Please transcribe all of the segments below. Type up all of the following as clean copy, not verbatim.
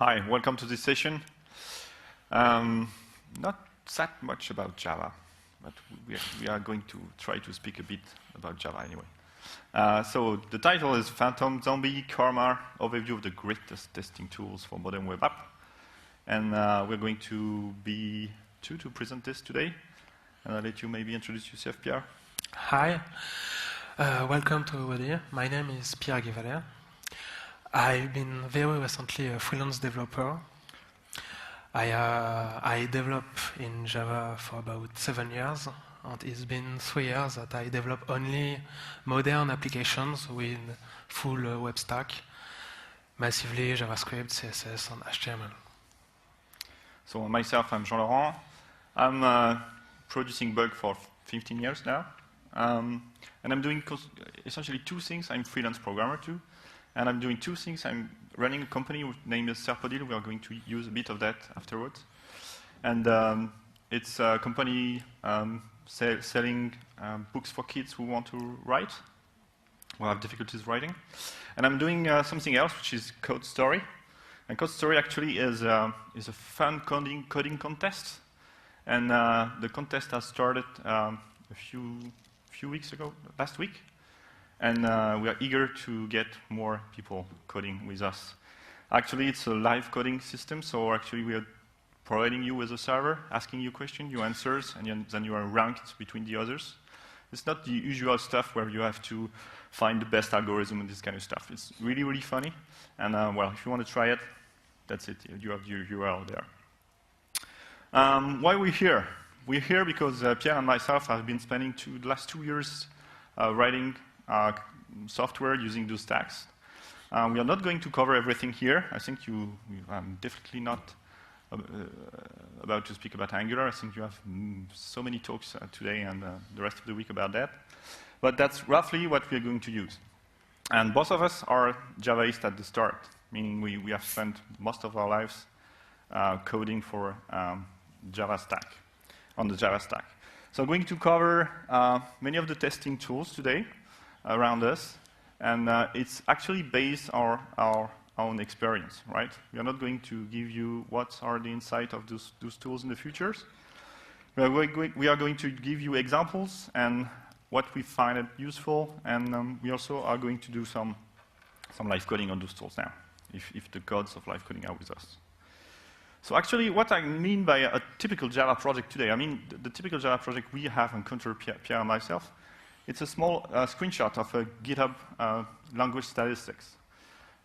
Hi, welcome to this session. Not that much about Java, but we are going to try to speak a bit about Java anyway. So the title is Phantom, Zombie, Karma, Overview of the Greatest Testing Tools for Modern Web App. And we're going to be two to present this today. And I'll let you maybe introduce yourself, Pierre. Hi, welcome to everybody. My name is Pierre Guévalet. I've been very recently a freelance developer. I develop in Java for about 7 years, and it's been 3 years that I develop only modern applications with full web stack, massively JavaScript, CSS, and HTML. So myself, I'm Jean-Laurent. I'm producing bug for 15 years now. And I'm doing essentially two things. I'm a freelance programmer too. And I'm doing two things. I'm running a company named Serpodil. We are going to use a bit of that afterwards. And it's a company selling books for kids who want to write, who have difficulties writing. And I'm doing something else, which is CodeStory. And CodeStory actually is a fun coding contest. And the contest has started a few weeks ago, last week. And we are eager to get more people coding with us. Actually, it's a live coding system, so actually we are providing you with a server, asking you questions, you answers, and then you are ranked between the others. It's not the usual stuff where you have to find the best algorithm and this kind of stuff. It's really, really funny. And well, if you want to try it, that's it. You have your URL there. Why are we here? We're here because Pierre and myself have been spending the last 2 years writing software using those stacks. We are not going to cover everything here. I think I'm definitely not about to speak about Angular. I think you have so many talks today and the rest of the week about that. But that's roughly what we are going to use. And both of us are Javaists at the start, meaning we have spent most of our lives coding for Java stack, on the Java stack. So I'm going to cover many of the testing tools today around us, and it's actually based on our own experience, right? We are not going to give you what are the insight of those tools in the futures. We are going to give you examples and what we find it useful, and we also are going to do some live coding on those tools now, if the gods of live coding are with us. So actually, what I mean by a typical Java project today, I mean the typical Java project we have encountered, Pierre and myself, it's a small screenshot of a GitHub language statistics.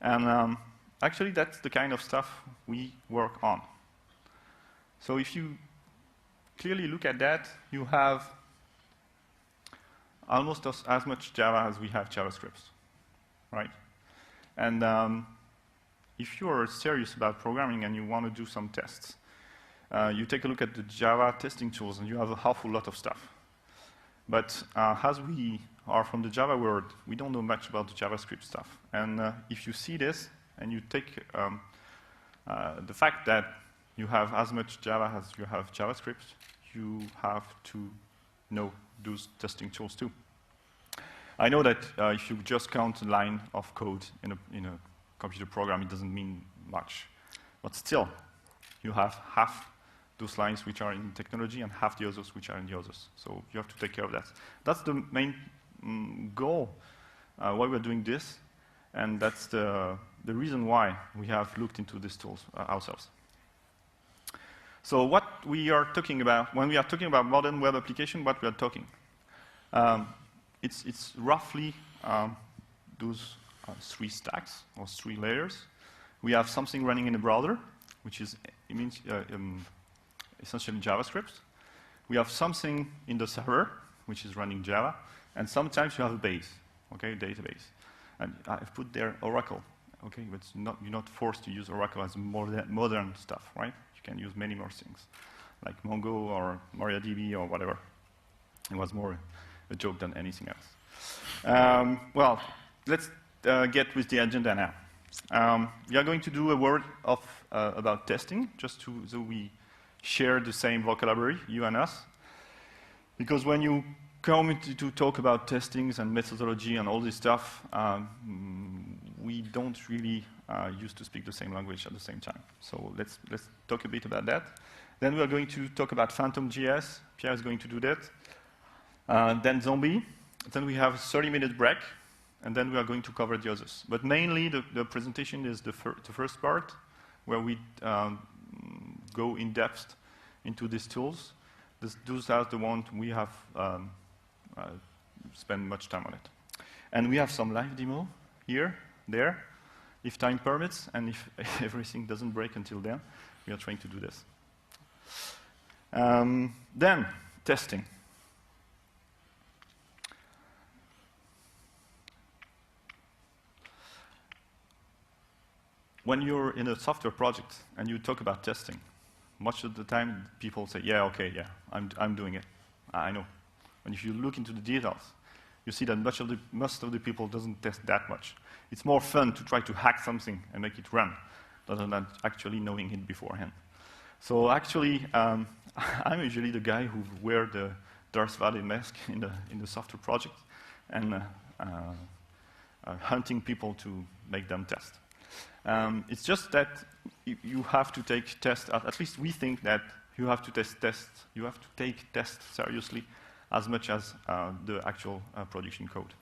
And actually, that's the kind of stuff we work on. So if you clearly look at that, you have almost as much Java as we have JavaScript, right? And if you are serious about programming and you want to do some tests, you take a look at the Java testing tools and you have a awful lot of stuff. But as we are from the Java world, we don't know much about the JavaScript stuff. And if you see this and you take the fact that you have as much Java as you have JavaScript, you have to know those testing tools too. I know that if you just count a line of code in a computer program, it doesn't mean much. But still, you have half those lines which are in technology and half the others which are in the others. So you have to take care of that. That's the main goal why we're doing this, and that's the reason why we have looked into these tools ourselves. So what we are talking about, when we are talking about modern web application, what we are talking, it's roughly those 3 stacks or 3 layers. We have something running in the browser, which is essentially JavaScript. We have something in the server, which is running Java, and sometimes you have a base, okay, database. And I've put there Oracle, okay, but you're not forced to use Oracle as modern stuff, right? You can use many more things, like Mongo or MariaDB or whatever. It was more a joke than anything else. Well, let's get with the agenda now. We are going to do a word about testing, just so we share the same vocabulary, you and us. Because when you come to talk about testings and methodology and all this stuff, we don't really used to speak the same language at the same time. So let's talk a bit about that. Then we are going to talk about Phantom.js. Pierre is going to do that. Then Zombie. Then we have a 30-minute break, and then we are going to cover the others. But mainly, the presentation is the first part, where we go in depth into these tools. Those are the ones we have spent much time on it. And we have some live demo here, there, if time permits, and if everything doesn't break until then, we are trying to do this. Then, testing. When you're in a software project and you talk about testing, much of the time people say, yeah, okay, yeah, I'm doing it. I know. And if you look into the details, you see that most of the people doesn't test that much. It's more fun to try to hack something and make it run, rather than actually knowing it beforehand. So actually, I'm usually the guy who wear the Darth Vader mask in the software project and hunting people to make them test. It's just that you have to take tests, at least we think that you have to you have to take tests seriously as much as the actual production code.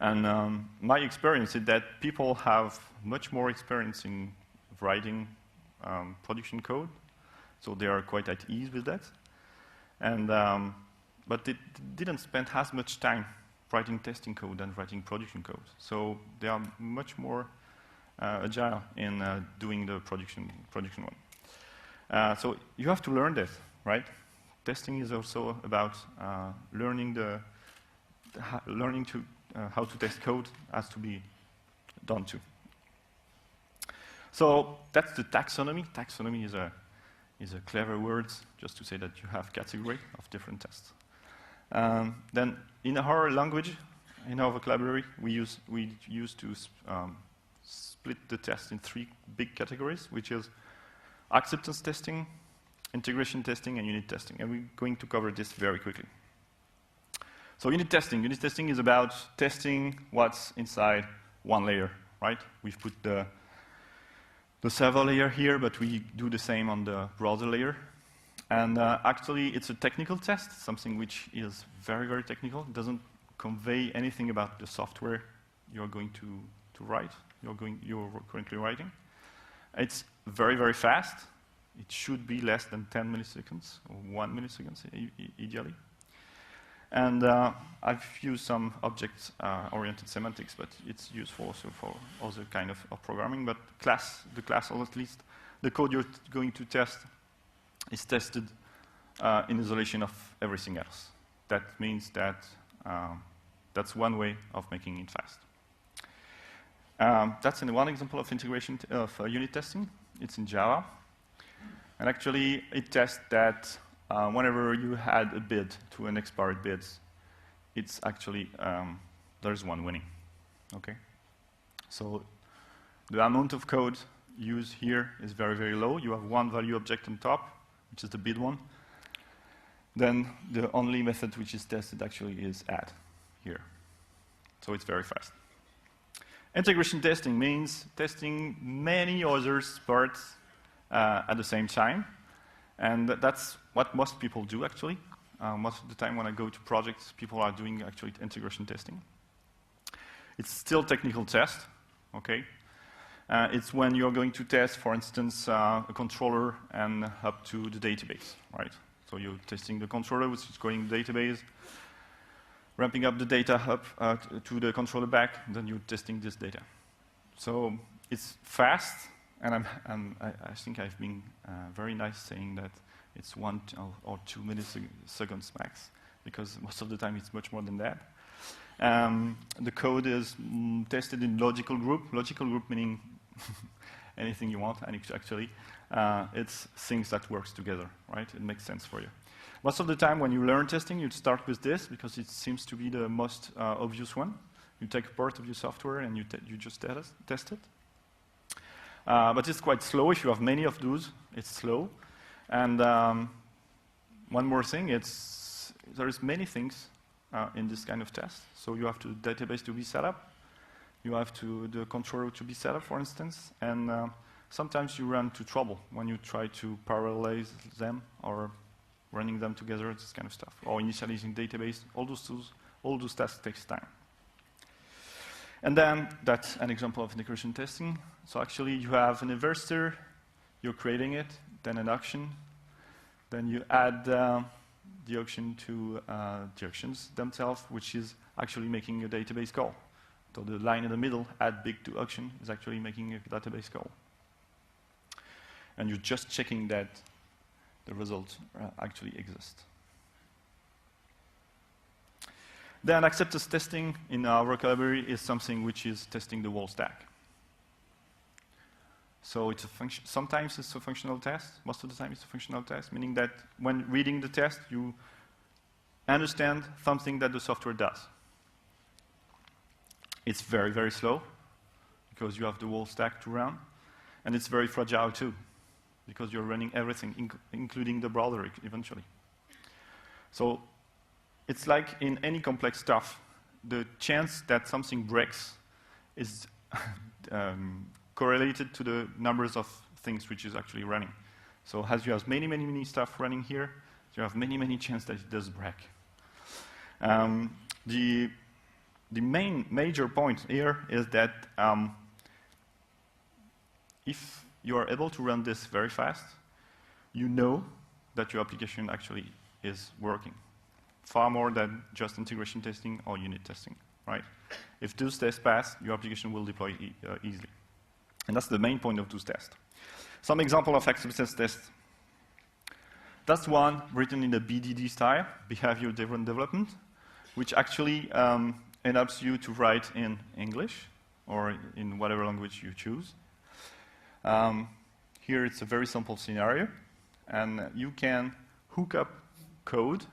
And my experience is that people have much more experience in writing production code, so they are quite at ease with that. And but they didn't spend as much time writing testing code than writing production code. So they are much more agile in doing the production one. So you have to learn this, right? Testing is also about learning how to test code has to be done too. So that's the taxonomy. Taxonomy is a clever word just to say that you have category of different tests. Then in our language, in our vocabulary, we use to split the test in 3 big categories, which is acceptance testing, integration testing, and unit testing. And we're going to cover this very quickly. So unit testing is about testing what's inside one layer, right? We've put the server layer here, but we do the same on the browser layer. And actually, it's a technical test, something which is very, very technical. It doesn't convey anything about the software you're going to write, you're currently writing. It's very, very fast. It should be less than 10 milliseconds, or 1 millisecond, ideally. And I've used some object-oriented semantics, but it's useful also for other kind of programming. But the class, or at least the code you're going to test, is tested in isolation of everything else. That means that that's one way of making it fast. That's one example of integration of unit testing. It's in Java. And actually, it tests that whenever you add a bid to an expired bids, it's actually, there's one winning. Okay? So the amount of code used here is very, very low. You have one value object on top, which is the bid one. Then the only method which is tested actually is add here. So it's very fast. Integration testing means testing many other parts at the same time. And that's what most people do, actually. Most of the time when I go to projects, people are doing actually integration testing. It's still technical test, okay? It's when you're going to test, for instance, a controller and up to the database, right? So you're testing the controller, which is going to the database, ramping up the data up to the controller back, then you're testing this data. So it's fast, and I think I've been very nice saying that it's 1 or 2 milliseconds max, because most of the time it's much more than that. The code is tested in logical group. Logical group meaning anything you want, and actually it's things that works together, right? It makes sense for you. Most of the time when you learn testing, you start with this, because it seems to be the most obvious one. You take a part of your software and you just test it. But it's quite slow. If you have many of those, it's slow. And one more thing, there's many things in this kind of test. So you have the database to be set up. You have the controller to be set up, for instance, and sometimes you run into trouble when you try to parallelize them or running them together, this kind of stuff, or initializing database. All those tasks takes time. And then that's an example of integration testing. So actually, you have an investor, you're creating it, then an auction, then you add the auction to the auctions themselves, which is actually making a database call. So the line in the middle, add big to auction, is actually making a database call. And you're just checking that the results actually exist. Then acceptance testing in our vocabulary is something which is testing the whole stack. So it's a sometimes it's a functional test, most of the time it's a functional test, meaning that when reading the test, you understand something that the software does. It's very, very slow, because you have the whole stack to run, and it's very fragile too, because you're running everything, including the browser eventually. So it's like in any complex stuff, the chance that something breaks is correlated to the numbers of things which is actually running. So as you have many, many, many stuff running here, you have many, many chances that it does break. The major point here is that if you are able to run this very fast, you know that your application actually is working, far more than just integration testing or unit testing, right? If those tests pass, your application will deploy easily. And that's the main point of those tests. Some example of acceptance tests. That's one written in the BDD style, behavior-driven development, which actually helps you to write in English or in whatever language you choose. Here it's a very simple scenario, and you can hook up code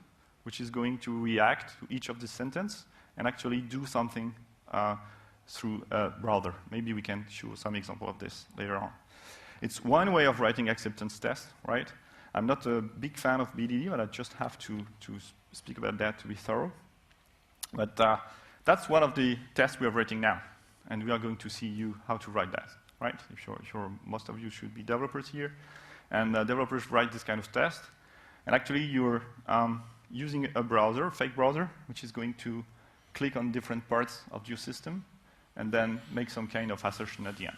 which is going to react to each of the sentences and actually do something through a browser. Maybe we can show some example of this later on. It's one way of writing acceptance tests, right? I'm not a big fan of BDD, but I just have to speak about that to be thorough. But that's one of the tests we are writing now, and we are going to see you how to write that, right? Most of you should be developers here, and developers write this kind of test. And actually, you're using a browser, fake browser, which is going to click on different parts of your system, and then make some kind of assertion at the end.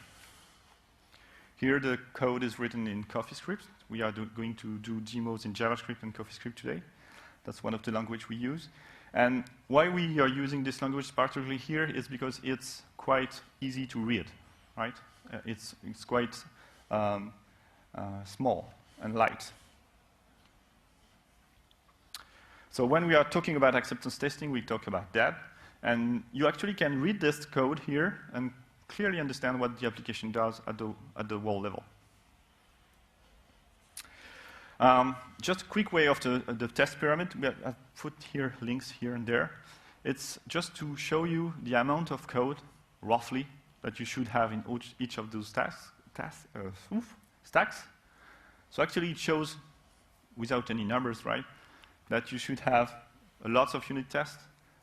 Here, the code is written in CoffeeScript. We are going to do demos in JavaScript and CoffeeScript today. That's one of the language we use. And why we are using this language particularly here is because it's quite easy to read, right? It's quite small and light. So when we are talking about acceptance testing, we talk about that. And you actually can read this code here and clearly understand what the application does at the whole level. Just a quick way of the test pyramid. I've put here links here and there. It's just to show you the amount of code, roughly, that you should have in each of those stacks. So actually it shows, without any numbers, right, that you should have lots of unit tests,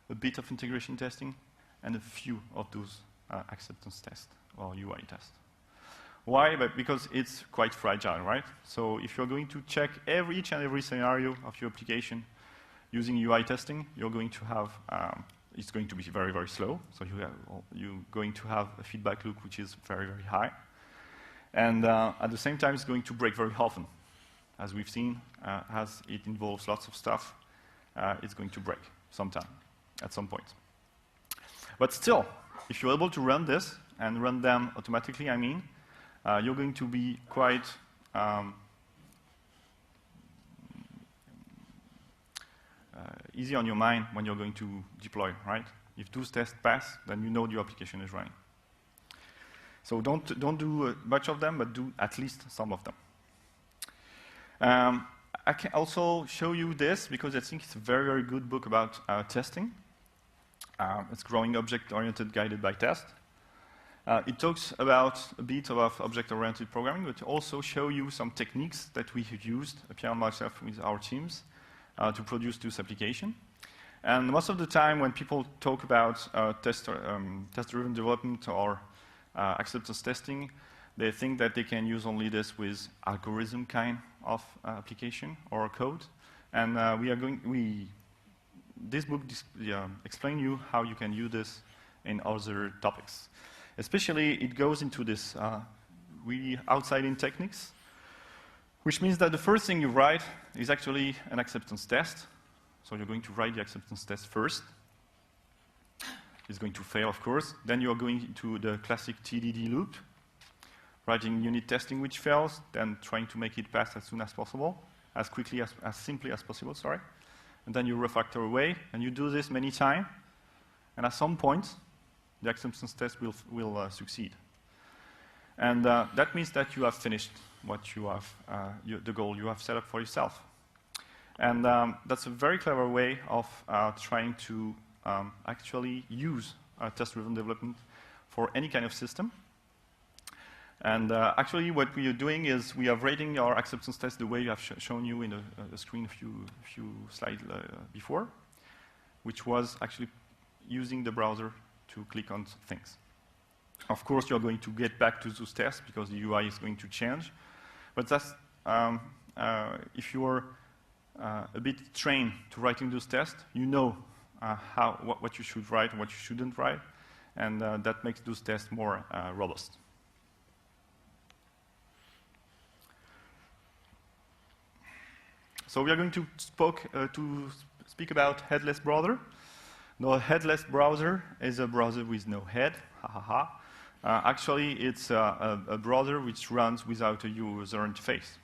a bit of integration testing, and a few of those acceptance tests or UI tests. Why? Because it's quite fragile, right? So if you're going to check each and every scenario of your application using UI testing, you're going to have, it's going to be very, very slow. So you're going to have a feedback loop which is very, very high. And at the same time, it's going to break very often. As we've seen, as it involves lots of stuff, it's going to break sometime, at some point. But still, if you're able to run this, and run them automatically, I mean, you're going to be quite easy on your mind when you're going to deploy, right? If those tests pass, then you know your application is running. So don't do much of them, but do at least some of them. I can also show you this because I think it's a very, very good book about testing. It's Growing Object-Oriented Guided by Test. It talks about a bit of object-oriented programming, but also show you some techniques that we have used, Pierre and myself with our teams, to produce this application. And most of the time when people talk about test-driven development or acceptance testing, they think that they can use only this with algorithm kind of application or code. And this book explains you how you can use this in other topics. Especially, it goes into this really outside-in techniques, which means that the first thing you write is actually an acceptance test. So you're going to write the acceptance test first. It's going to fail, of course. Then you're going into the classic TDD loop, writing unit testing which fails, then trying to make it pass as soon as possible, as simply as possible, sorry. And then you refactor away, and you do this many times. And at some point, the acceptance test will succeed. And that means that you have finished what you have, the goal you have set up for yourself. And that's a very clever way of trying to actually use test-driven development for any kind of system. And actually, what we are doing is we are rating our acceptance test the way you have shown you in a screen a few slides before, which was actually using the browser to click on things. Of course, you're going to get back to those tests because the UI is going to change. But that's if you're a bit trained to writing those tests, you know what you should write and what you shouldn't write, and that makes those tests more robust. So we are going to speak about headless browser. No, headless browser is a browser with no head. Ha ha ha. Actually, it's a browser which runs without a user interface.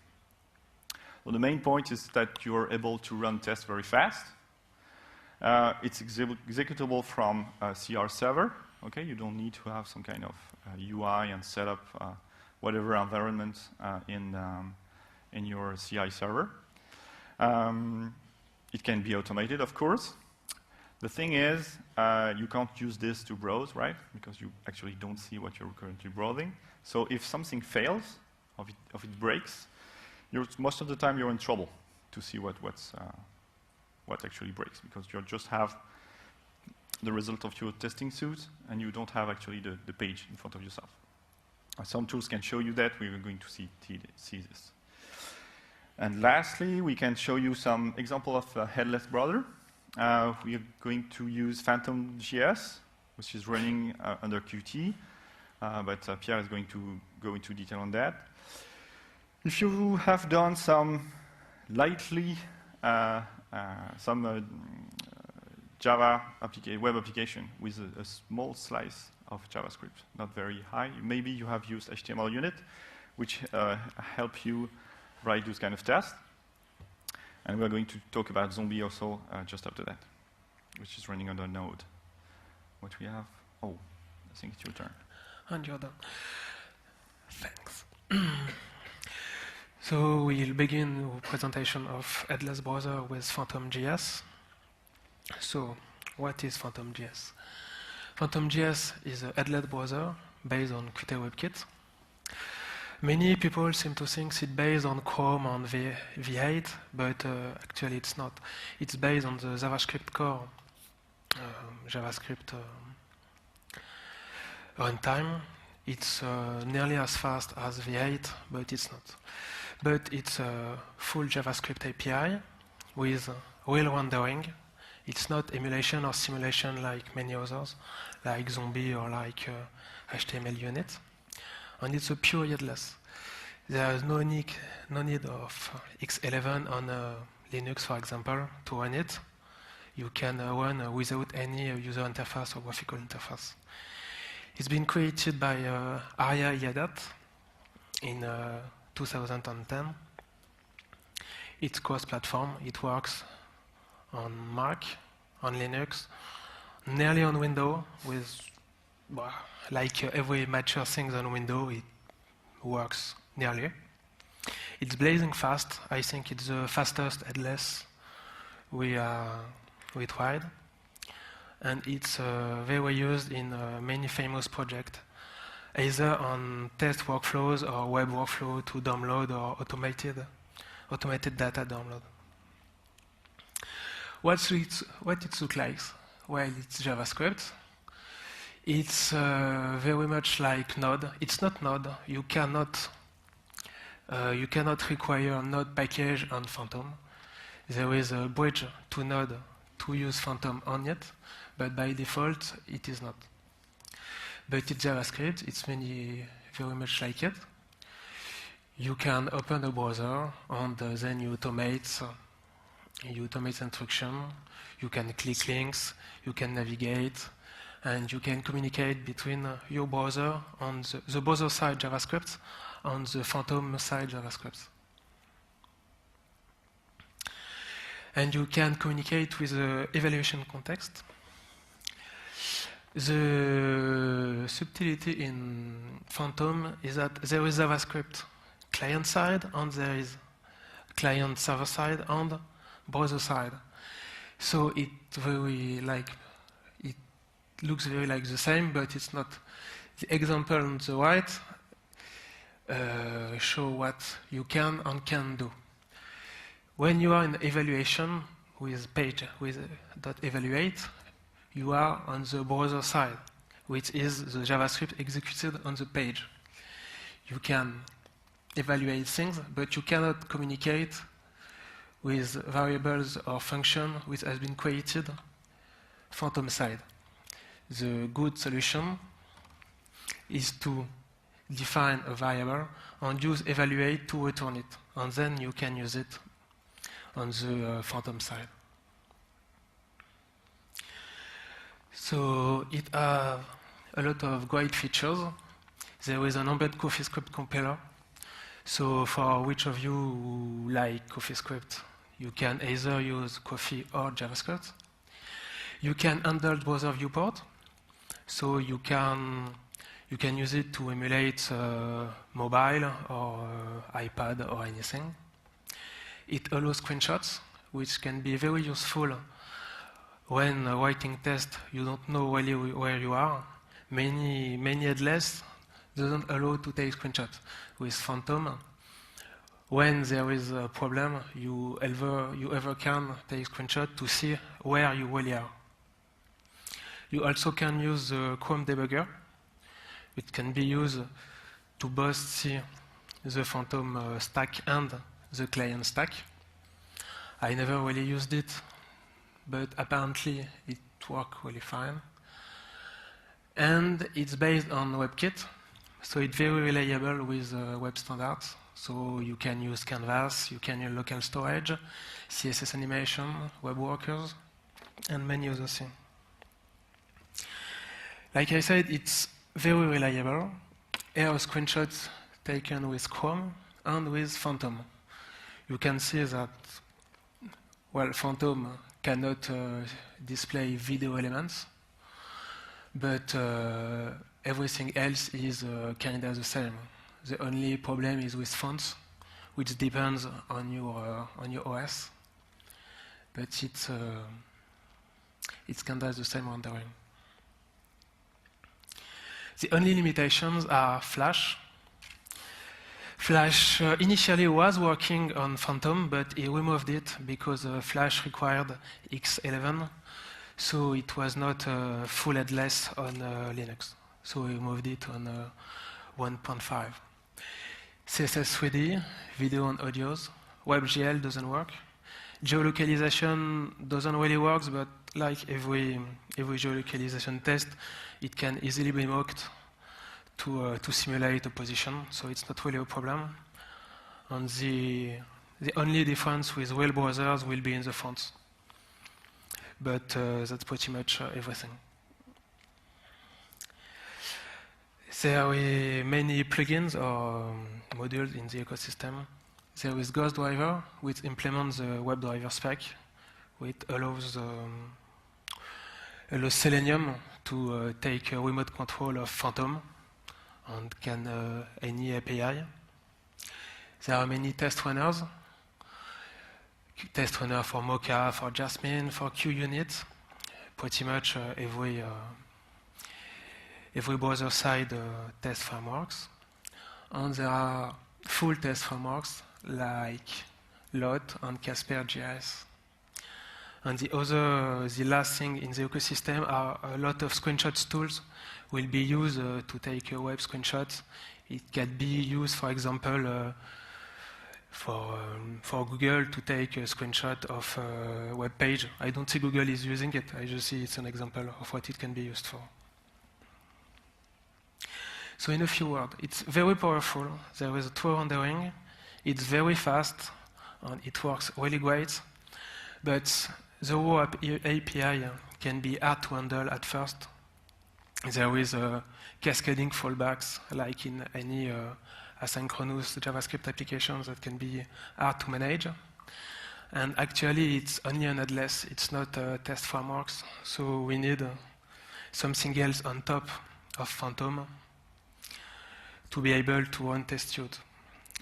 So the main point is that you're able to run tests very fast. It's executable from a CR server. Okay, you don't need to have some kind of UI and set up whatever environment in your CI server. It can be automated, of course. The thing is, you can't use this to browse, right? Because you actually don't see what you're currently browsing. So if something fails, if it breaks, most of the time you're in trouble to see what actually breaks, because you just have the result of your testing suite, and you don't have actually the page in front of yourself. Some tools can show you that. We're going to see this. And lastly, we can show you some example of a headless browser. We are going to use Phantom.js, which is running under Qt, but Pierre is going to go into detail on that. If you have done some lightly, Java web application with a small slice of JavaScript, not very high, maybe you have used HTML unit, which help you write those kind of tests. And we're going to talk about Zombie also just after that, which is running under Node. What we have? Oh, I think it's your turn. And you're done. Thanks. So we'll begin the presentation of headless browser with Phantom.js. So what is Phantom.js? Phantom.js is a headless browser based on Qt WebKit. Many people seem to think it's based on Chrome and V8, but actually it's not. It's based on the JavaScript core, JavaScript runtime. It's nearly as fast as V8, but it's not. But it's a full JavaScript API with real rendering. It's not emulation or simulation like many others, like Zombie or like HTML unit. And it's a pure headless. There is no need of X11 on Linux, for example, to run it. You can run without any user interface or graphical interface. It's been created by Arya Yadat in 2010. It's cross-platform. It works on Mac, on Linux, nearly on Windows, with like every mature thing on Windows, it works nearly. It's blazing fast. I think it's the fastest headless we tried. And it's very used in many famous projects, either on test workflows or web workflow to download or automated data download. what it looks like? Well, it's JavaScript. It's very much like Node. It's not Node. You cannot require Node package on Phantom. There is a bridge to Node to use Phantom on it, but by default, it is not. But it's JavaScript. It's very much like it. You can open a browser, and then you automate instruction. You can click links. You can navigate. And you can communicate between your browser on the browser side JavaScript and the Phantom side JavaScript. And you can communicate with the evaluation context. The subtlety in Phantom is that there is JavaScript client side, and there is client server side and browser side. So it looks very like the same, but it's not. The example on the right show what you can and can do. When you are in evaluation with page with .evaluate, you are on the browser side, which is the JavaScript executed on the page. You can evaluate things, but you cannot communicate with variables or functions which has been created Phantom side. The good solution is to define a variable and use evaluate to return it, and then you can use it on the Phantom side. So it has a lot of great features. There is an embedded CoffeeScript compiler. So for which of you who like CoffeeScript, you can either use Coffee or JavaScript. You can handle browser viewport. So you can use it to emulate mobile or iPad or anything. It allows screenshots, which can be very useful when writing tests. You don't know really where you are. Many Headless doesn't allow to take screenshots. With Phantom, when there is a problem, you ever can take screenshot to see where you really are. You also can use the Chrome debugger. It can be used to both see the Phantom stack and the client stack. I never really used it, but apparently it works really fine. And it's based on WebKit, so it's very reliable with web standards. So you can use Canvas, you can use local storage, CSS animation, web workers, and many other things. Like I said, it's very reliable. Here are screenshots taken with Chrome and with Phantom. You can see that, well, Phantom cannot display video elements, but everything else is kind of the same. The only problem is with fonts, which depends on your OS, but it's kind of the same rendering. The only limitations are Flash. Flash initially was working on Phantom, but he removed it because Flash required X11, so it was not full headless on Linux. So we moved it on 1.5. CSS 3D, video and audios. WebGL doesn't work. Geolocalization doesn't really work, but like every geolocalization test, it can easily be mocked to simulate a position, so it's not really a problem. And the only difference with real browsers will be in the fonts. But that's pretty much everything. There are many plugins or modules in the ecosystem. There is Ghost Driver, which implements the WebDriver spec, which allows Selenium to take remote control of Phantom and can any API. There are many test runners. Test runner for Mocha, for Jasmine, for QUNit. Pretty much every browser-side test frameworks. And there are full test frameworks like Lot and CasperJS. And the last thing in the ecosystem are a lot of screenshots tools will be used to take a web screenshot. It can be used, for example, for Google to take a screenshot of a web page. I don't see Google is using it. I just see it's an example of what it can be used for. So in a few words, it's very powerful. There is a true rendering. It's very fast, and it works really great. But the raw API can be hard to handle at first. There is cascading fallbacks, like in any asynchronous JavaScript applications that can be hard to manage. And actually, it's only an headless. It's not test frameworks. So we need something else on top of Phantom to be able to run test suite.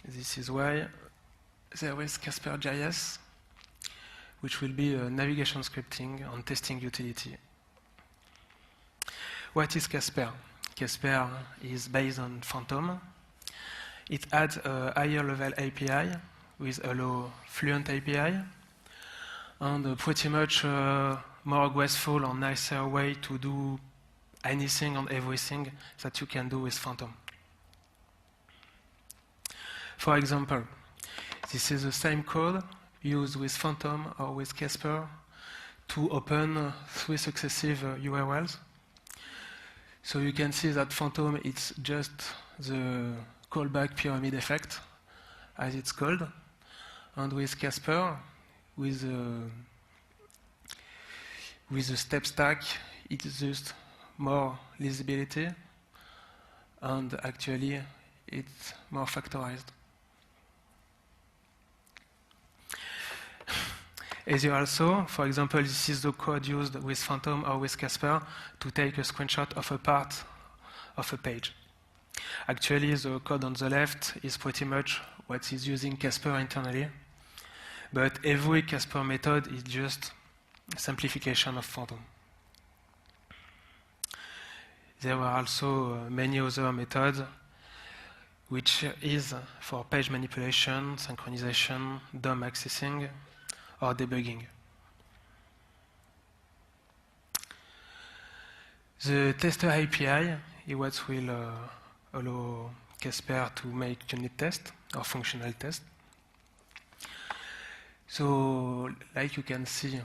This is why there is CasperJS, which will be a navigation scripting and testing utility. What is Casper? Casper is based on Phantom. It adds a higher level API with a low Fluent API and a pretty much more graceful and nicer way to do anything and everything that you can do with Phantom. For example, this is the same code used with Phantom or with Casper to open 3 successive URLs. So you can see that Phantom is just the callback pyramid effect, as it's called. And with Casper, with the step stack, it's just more legibility, and actually it's more factorized. As you also, for example, this is the code used with Phantom or with Casper to take a screenshot of a part of a page. Actually, the code on the left is pretty much what is using Casper internally, but every Casper method is just a simplification of Phantom. There are also many other methods, which is for page manipulation, synchronization, DOM accessing, or debugging. The tester API is what will allow Casper to make unit test or functional test. So, like you can see,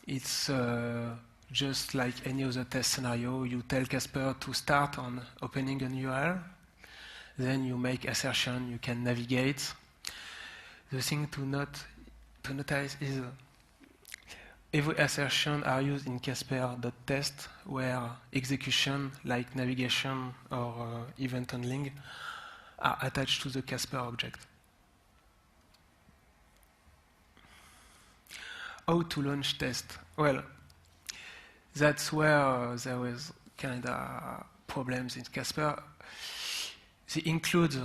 it's just like any other test scenario. You tell Casper to start on opening an URL, then you make assertion, you can navigate. The thing to notice is every assertion are used in Casper.test, where execution, like navigation or event handling, are attached to the Casper object. How to launch test? Well, that's where there is kind of problems in Casper. The includes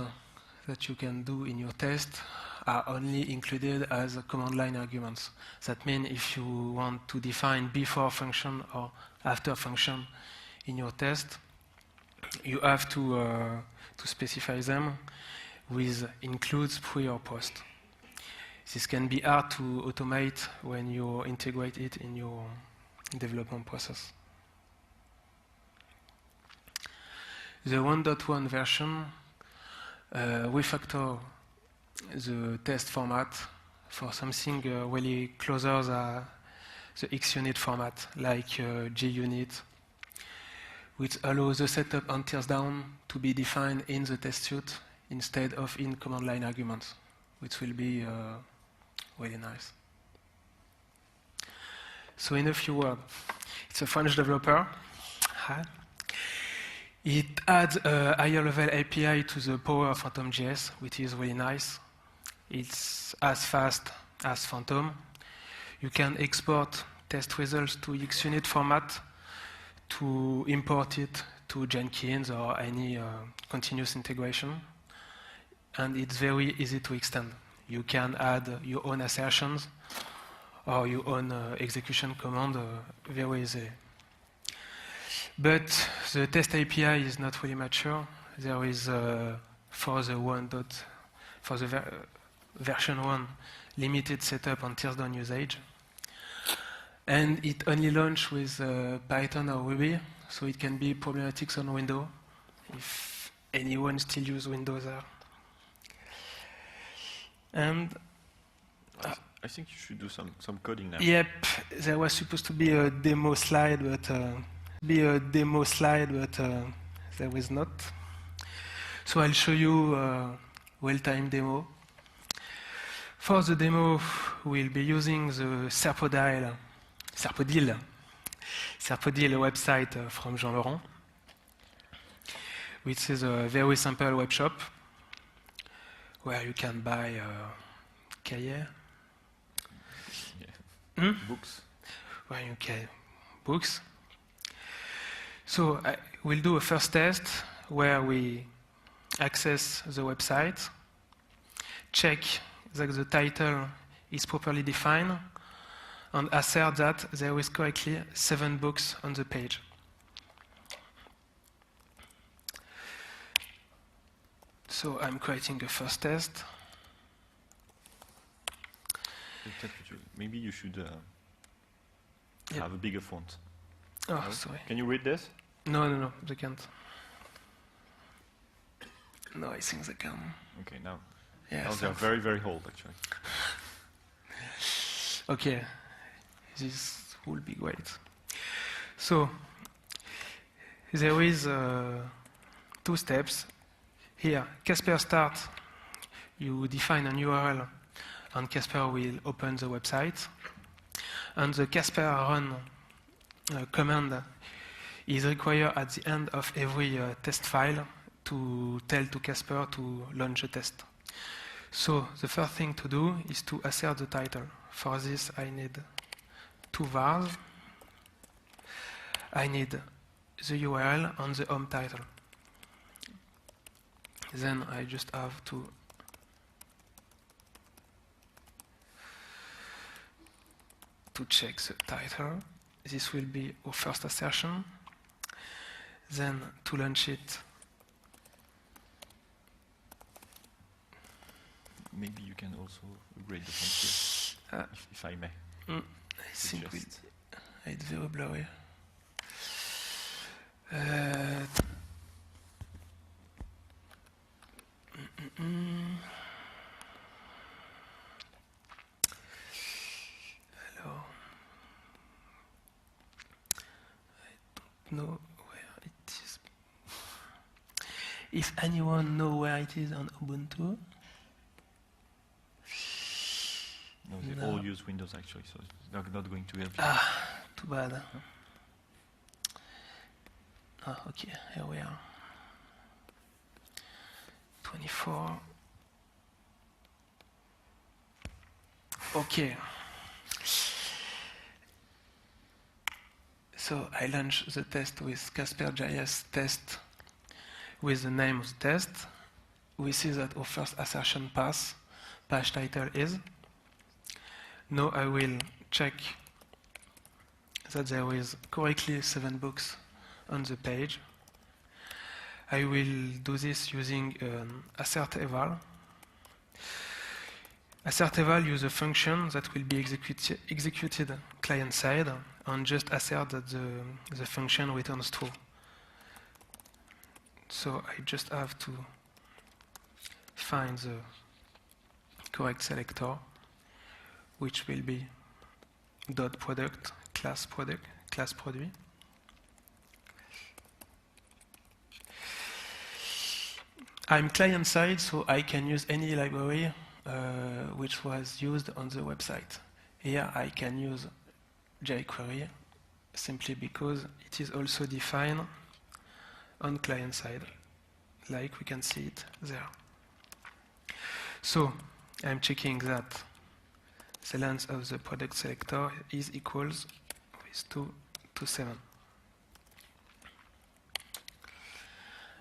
that you can do in your test are only included as command line arguments. That means if you want to define before function or after function in your test, you have to specify them with includes pre or post. This can be hard to automate when you integrate it in your development process. The 1.1 version refactor the test format for something really closer to the QUNit format, like JUnit, which allows the setup and tears down to be defined in the test suite instead of in command line arguments, which will be really nice. So in a few words, it's a French developer. It adds a higher level API to the power of Phantom.js, which is really nice. It's as fast as Phantom. You can export test results to QUNit format to import it to Jenkins or any continuous integration. And it's very easy to extend. You can add your own assertions or your own execution command very easily. But the test API is not really mature. There is for the version 1 limited setup and tears down usage. And it only launched with Python or Ruby, so it can be problematic on Windows if anyone still uses Windows there. And I think you should do some coding now. yep, there was supposed to be a demo slide, but there was not. So I'll show you a real-time demo. For the demo, we'll be using the Serpodile website from Jean-Laurent, which is a very simple web shop where you can buy cahiers. Books. Where you can books. So we'll do a first test where we access the website, check that the title is properly defined, and assert that there is correctly 7 books on the page. So I'm creating a first test. Maybe you should have a bigger font. Oh, No? sorry. Can you read this? No, they can't. No, I think they can. Okay, now Yeah, they're very, very old, actually. Okay, this will be great. So, there is 2 steps. Here, Casper start, you define an URL, and Casper will open the website. And the Casper run command is required at the end of every test file to tell to Casper to launch a test. So the first thing to do is to assert the title. For this, I need 2 vars. I need the URL and the home title. Then I just have to check the title. This will be our first assertion. Then to launch it, Maybe you can also upgrade the font here, if I may. I think it's very blurry. Hello. I don't know where it is. If anyone knows where it is on Ubuntu. No, they all use Windows, actually, so it's not going to help you. Too bad. Okay, here we are. 24. Okay. So I launch the test with CasperJS test with the name of the test. We see that our first assertion pass. Page title is. Now I will check that there is correctly 7 books on the page. I will do this using assert eval. Assert eval uses a function that will be executed client side and just assert that the function returns true. So I just have to find the correct selector, which will be dot product class product. I'm client side, so I can use any library which was used on the website. Here I can use JQuery simply because it is also defined on client side, like we can see it there. So I'm checking that the length of the product selector is equals with 2 to 7.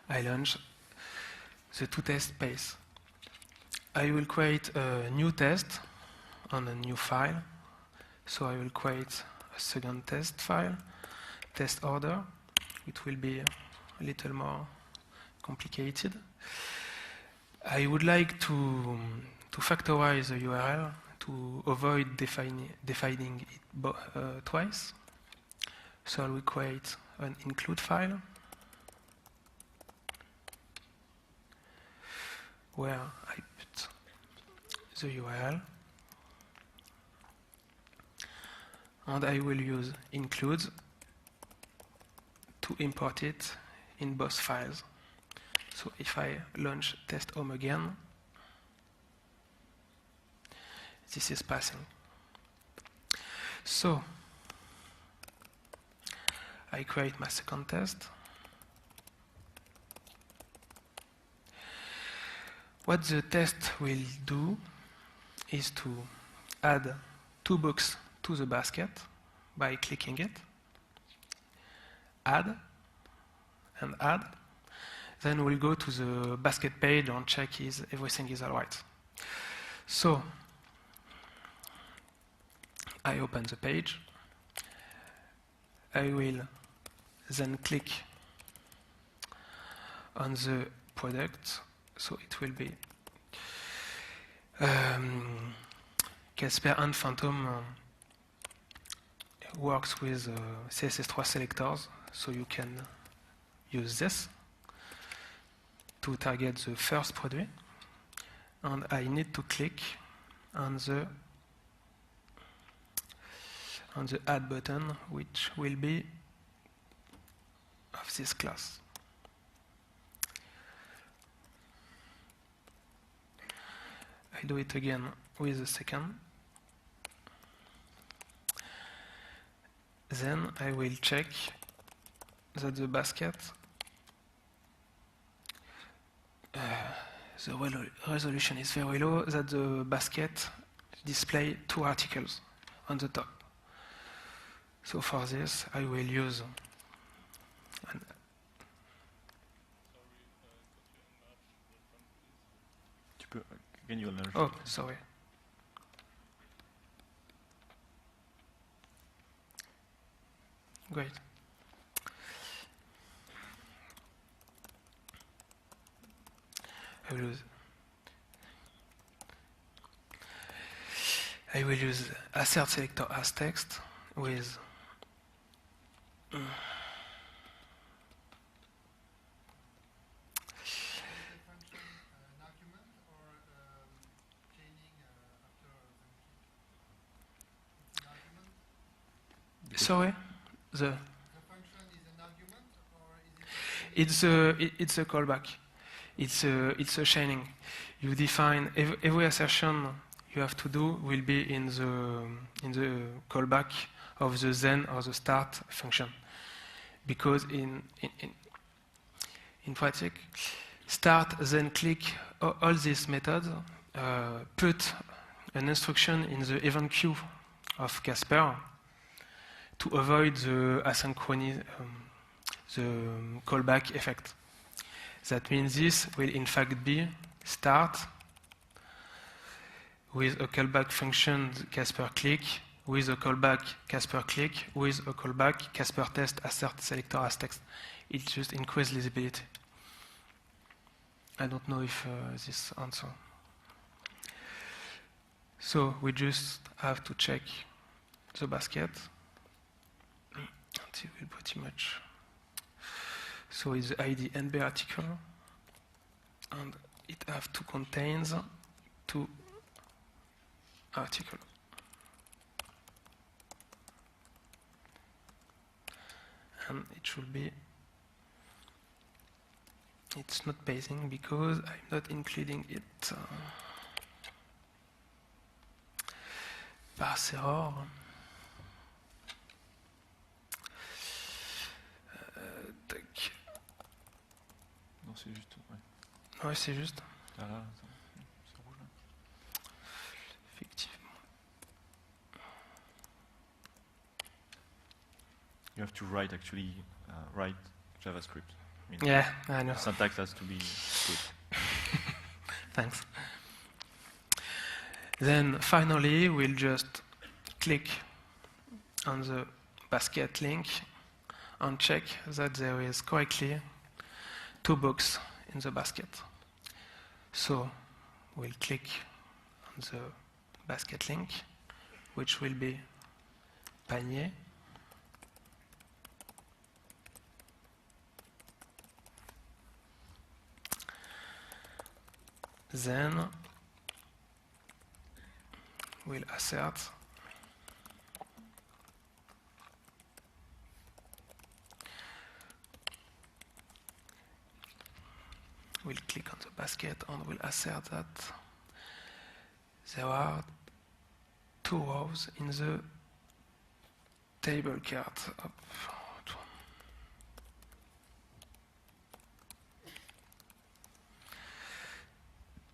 I launch the 2 test space. I will create a new test on a new file. So I will create a second test file, test order. It will be a little more complicated. I would like to factorize the URL to to avoid defining it twice. So we create an include file where I put the URL, and I will use include to import it in both files. So if I launch test home again, this is passing. So I create my second test. What the test will do is to add 2 books to the basket by clicking it, add, and add. Then we'll go to the basket page and check if everything is all right. So I open the page. I will then click on the product. So it will be Casper and Phantom works with CSS3 selectors, so you can use this to target the first product. And I need to click on the add button, which will be of this class. I do it again with the second. Then I will check that the basket, the resolution is very low, that the basket display 2 articles on the top. So for this, I will use oh, sorry. Great. I will use assert selector as text with sorry, the function is an argument, or is it's a callback. It's a chaining. You define every assertion you have to do will be in the callback of the then or the start function, because in practice, start, then click, all these methods put an instruction in the event queue of Casper to avoid the asynchrony, the callback effect. That means this will in fact be start with a callback function Casper click, with a callback Casper click, with a callback Casper test assert selector as text. It just increases legibility. I don't know if this answer. So we just have to check the basket. It will pretty much. So it's the ID NB article, and it has to contain 2 articles. And it should be, it's not passing because I'm not including it. Parse error. Non, c'est juste. Ouais, c'est juste. Ah là, c'est rouge là. Effectivement. You have to write actually write JavaScript. I mean, Yeah, I know. Syntax has to be good. Thanks. Then finally, we'll just click on the basket link and check that there is correctly 2 books in the basket. So we'll click on the basket link, which will be panier. Then we'll assert we'll click on the basket and we'll assert that there are 2 rows in the table card.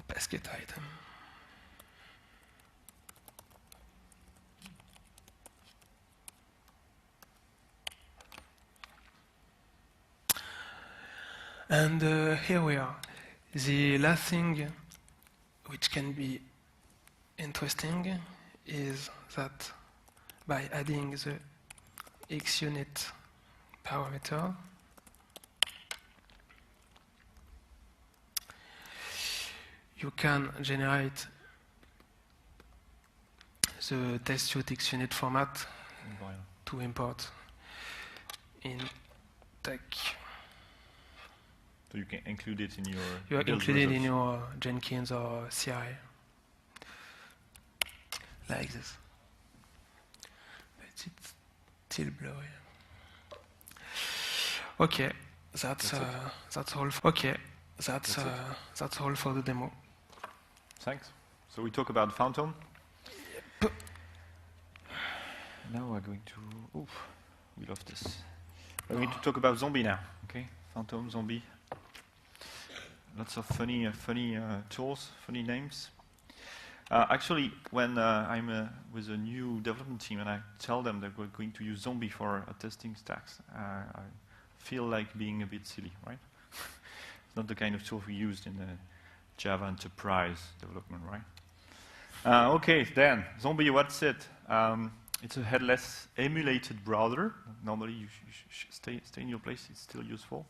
Basket item. And here we are. The last thing which can be interesting is that by adding the QUNit parameter, you can generate the test suite QUNit format to import in tech. So you can include it in your You build include it in results. your Jenkins or CI, like this. But it's still blurry. Okay, that's all. Okay, that's all for the demo. Thanks. So we talk about Phantom. Yep. Now we're going to. Oof, we love this. We're going to talk about Zombie now. Okay, Phantom, Zombie. Lots of funny tools, funny names. Actually, when I'm with a new development team and I tell them that we're going to use Zombie for testing stacks, I feel like being a bit silly, right? It's not the kind of tool we used in the Java enterprise development, right? Okay, then, Zombie, what's it? It's a headless emulated browser. Normally, you stay in your place, it's still useful.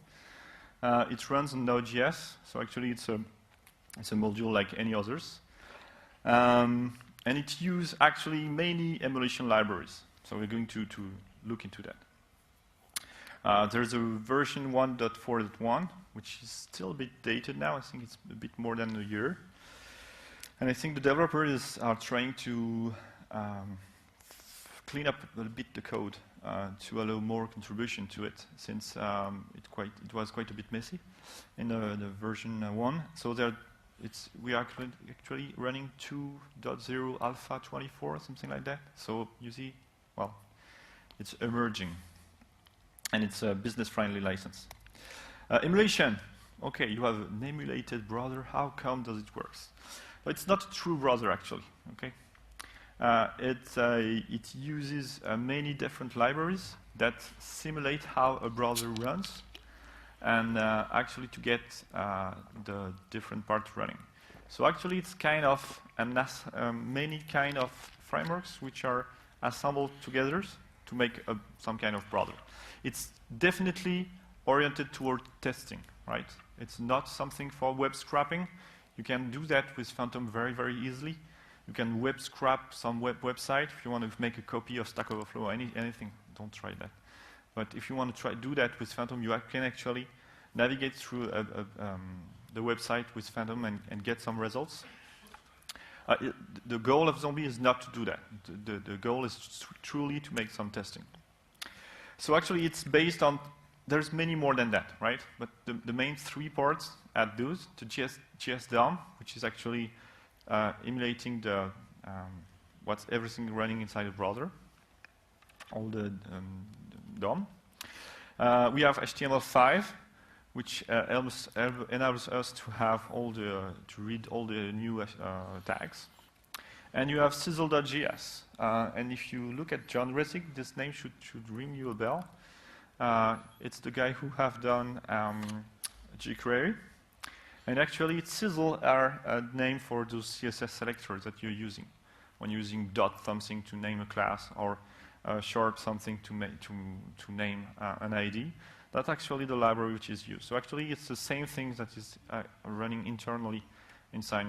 It runs on Node.js, so actually it's a module like any others. And it uses actually many emulation libraries. So we're going to look into that. There's a version 1.4.1, which is still a bit dated now. I think it's a bit more than a year. And I think the developers are trying to clean up a bit the code to allow more contribution to it, since it was quite a bit messy in the version 1. So we are actually running 2.0 alpha 24, something like that. So you see, well, it's emerging, and it's a business-friendly license. Emulation. Okay, you have an emulated browser. How come does it work? Well, it's not a true browser, actually. Okay. It uses many different libraries that simulate how a browser runs, and actually to get the different parts running. So actually it's kind of many kind of frameworks which are assembled together to make some kind of browser. It's definitely oriented toward testing, right? It's not something for web scraping. You can do that with Phantom very, very easily. You can web scrap some website if you want to make a copy of Stack Overflow or anything. Don't try that. But if you want to do that with Phantom, you can actually navigate through the website with Phantom and get some results. The goal of Zombie is not to do that. The goal is truly to make some testing. So actually, it's based on. There's many more than that, right? But the main 3 parts are those: the JS DOM, which is actually emulating the what's everything running inside the browser, all the DOM. We have HTML5, which enables us to have to read all the new tags. And you have Sizzle.js. And if you look at John Resig, this name should ring you a bell. It's the guy who have done JQuery. And actually, Sizzle are a name for those CSS selectors that you're using when you're using dot something to name a class, or sharp something to name an ID. That's actually the library which is used. So actually, it's the same thing that is running internally inside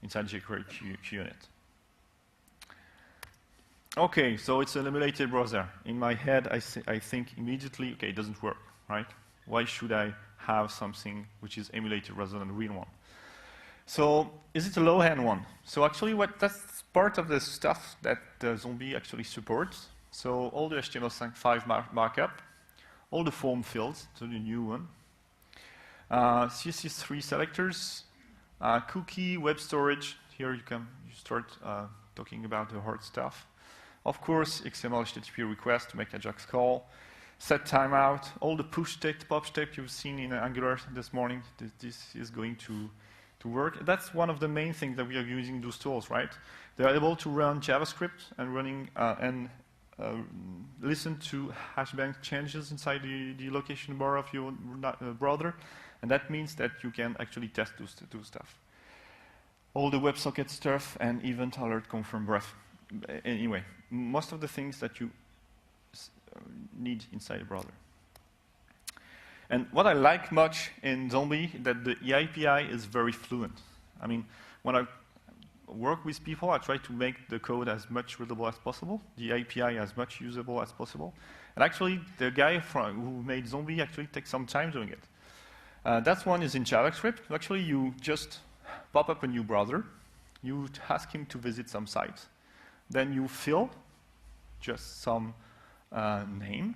inside jQuery QUNit. Okay, so it's an emulated browser. In my head, I think immediately, okay, it doesn't work, right? Why should I have something which is emulated rather than a real one? So is it a low-end one? So actually, that's part of the stuff that Zombie actually supports. So all the HTML5 markup, all the form fields, so the new one, CSS3 selectors, cookie, web storage. Here you start talking about the hard stuff. Of course, XML HTTP request to make Ajax call, set timeout, all the push state, pop state you've seen in Angular this morning. This is going to work. That's one of the main things that we are using those tools, right? They are able to run JavaScript and listen to hashbang changes inside the location bar of your browser, and that means that you can actually test those stuff. All the WebSocket stuff and event alert confirm ref. Anyway, most of the things that you need inside a browser. And what I like much in Zombie that the API is very fluent. I mean, when I work with people, I try to make the code as much readable as possible, the API as much usable as possible. And actually, the guy who made Zombie actually takes some time doing it. That one is in JavaScript. Actually, you just pop up a new browser. You ask him to visit some sites. Then you fill just some name.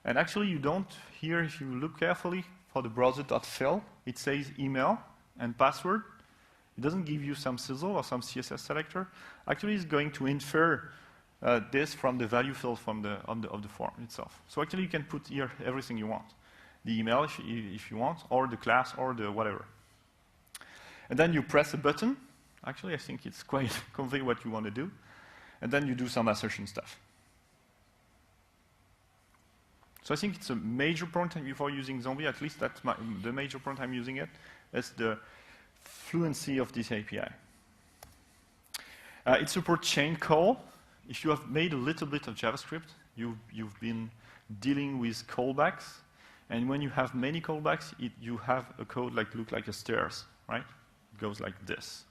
And actually, you don't, here, if you look carefully for the browser.fill, it says email and password. It doesn't give you some sizzle or some CSS selector. Actually, it's going to infer this from the value field of the form itself. So actually, you can put here everything you want. The email, if you want, or the class, or the whatever. And then you press a button. Actually, I think it's quite convey what you want to do. And then you do some assertion stuff. So I think it's a major point before using Zombie, at least that's the major point I'm using it, is the fluency of this API. It supports chain call. If you have made a little bit of JavaScript, you've been dealing with callbacks. And when you have many callbacks, you have a code look like a stairs, right? It goes like this.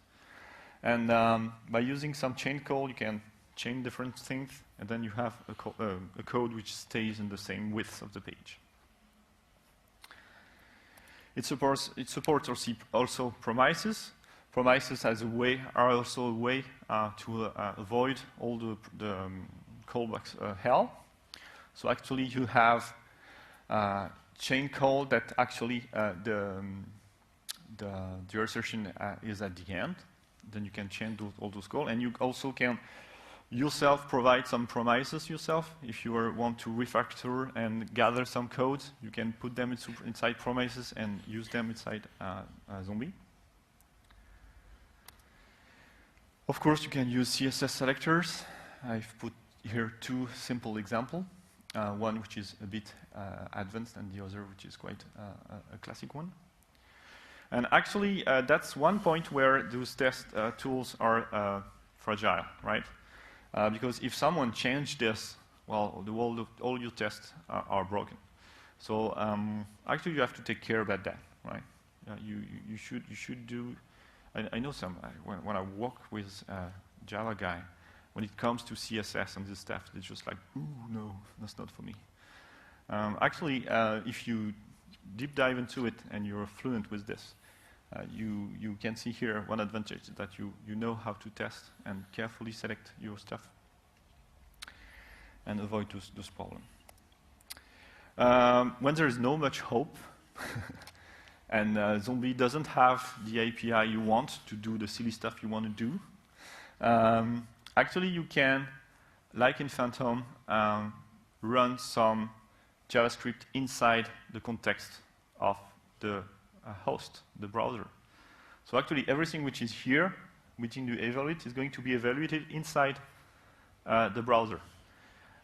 And by using some chain call, you can chain different things, and then you have a code which stays in the same width of the page. It supports also promises. Promises are also a way to avoid all the callbacks hell. So actually, you have chain call that actually the assertion is at the end. Then you can chain all those calls, and you also can yourself provide some promises yourself. If you want to refactor and gather some codes, you can put them inside promises and use them inside Zombie. Of course, you can use CSS selectors. I've put here two simple examples. One which is a bit advanced, and the other which is quite a classic one. And actually, that's one point where those test tools are fragile, right? Because if someone changed this, well, all your tests are broken. So actually, you have to take care about that, right? You should do. I know some when I work with Java guy, when it comes to CSS and this stuff, it's just like, ooh, no, that's not for me. Actually, if you deep dive into it and you're fluent with this, you can see here one advantage that you know how to test and carefully select your stuff and avoid those problems. When there is no much hope and Zombie doesn't have the API you want to do the silly stuff you want to do, actually you can, like in Phantom, run some JavaScript inside the context of the host, the browser. So actually everything which is here within the evaluate is going to be evaluated inside the browser,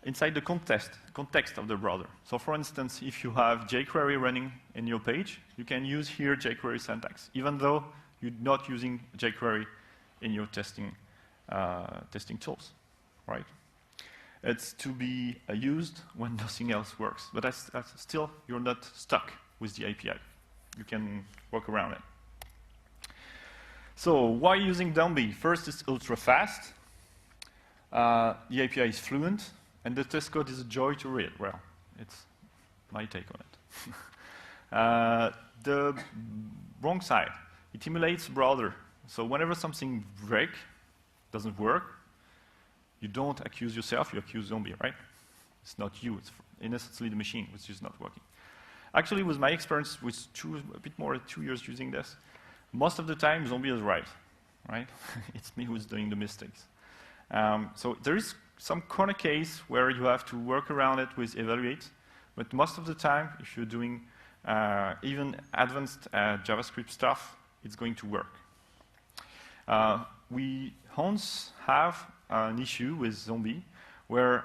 inside the context of the browser. So for instance, if you have jQuery running in your page, you can use here jQuery syntax, even though you're not using jQuery in your testing tools, right? It's to be used when nothing else works, but that's still, you're not stuck with the API. You can work around it. So why using Zombie? First, it's ultra fast. The API is fluent, and the test code is a joy to read. Well, it's my take on it. The wrong side, it emulates browser. So whenever something breaks, doesn't work, you don't accuse yourself, you accuse Zombie, right? It's not you, it's innocently the machine which is not working. Actually, with my experience with a bit more than 2 years using this, most of the time Zombie is right? It's me who's doing the mistakes. So there is some corner case where you have to work around it with evaluate, but most of the time, if you're doing even advanced JavaScript stuff, it's going to work. We once have an issue with Zombie where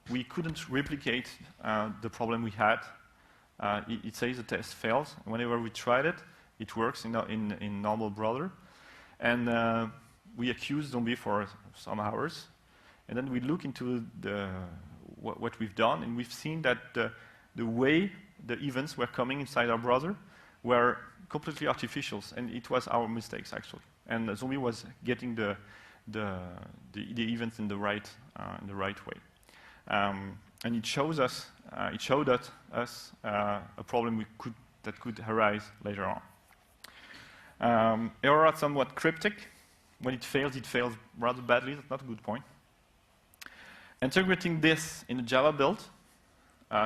we couldn't replicate the problem we had. It says the test fails. Whenever we tried it, it works in normal browser. And we accused Zombie for some hours. And then we look into what we've done, and we've seen that the way the events were coming inside our browser were completely artificial, and it was our mistakes, actually. And Zombie was getting the events in the right way. And it showed us a problem that could arise later on. Errors are somewhat cryptic. When it fails rather badly. That's not a good point. Integrating this in a Java build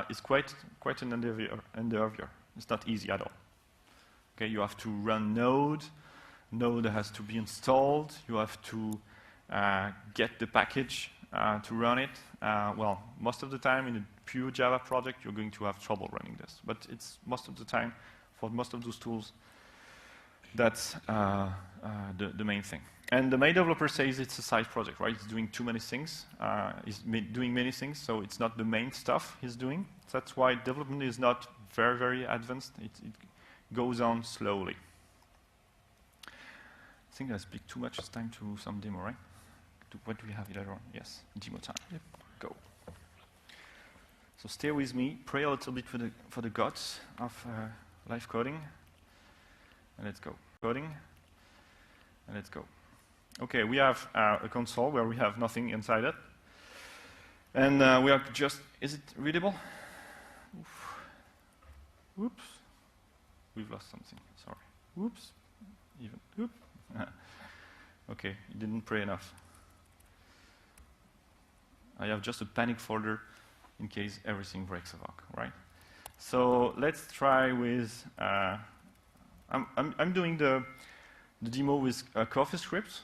is quite an endeavor. It's not easy at all. Okay, you have to run Node. Node has to be installed. You have to get the package to run it. Well, most of the time in a pure Java project, you're going to have trouble running this. But it's most of the time, for most of those tools, that's the main thing. And the main developer says it's a side project, right? It's doing too many things. He's doing many things, so it's not the main stuff he's doing. That's why development is not very, very advanced. It goes on slowly. I think I speak too much. It's time to some demo, right? What do we have later on? Yes, demo time. Yep. Go. So stay with me. Pray a little bit for the gods of live coding. And let's go. Coding. And let's go. Okay, we have a console where we have nothing inside it. And we are just, is it readable? Oops. We've lost something, sorry. Oops. Even, oop. Okay, you didn't pray enough. I have just a panic folder in case everything breaks a lock, right? So let's try with, I'm doing the demo with CoffeeScript.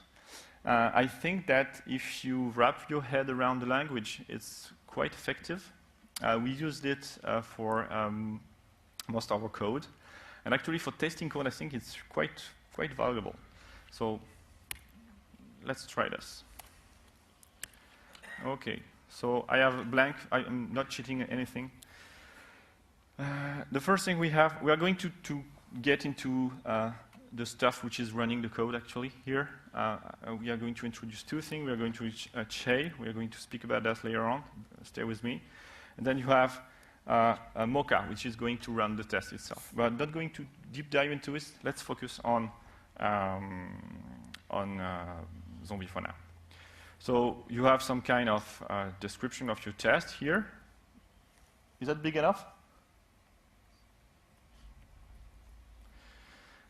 I think that if you wrap your head around the language, it's quite effective. We used it for most of our code. And actually for testing code, I think it's quite valuable. So let's try this. Okay, so I have a blank. I'm not cheating anything. The first thing we are going to get into the stuff which is running the code actually here. We are going to introduce two things. We are going to Che. We are going to speak about that later on. Stay with me. And then you have a Mocha, which is going to run the test itself. But not going to deep dive into it. Let's focus on Zombie for now. So you have some kind of description of your test here. Is that big enough?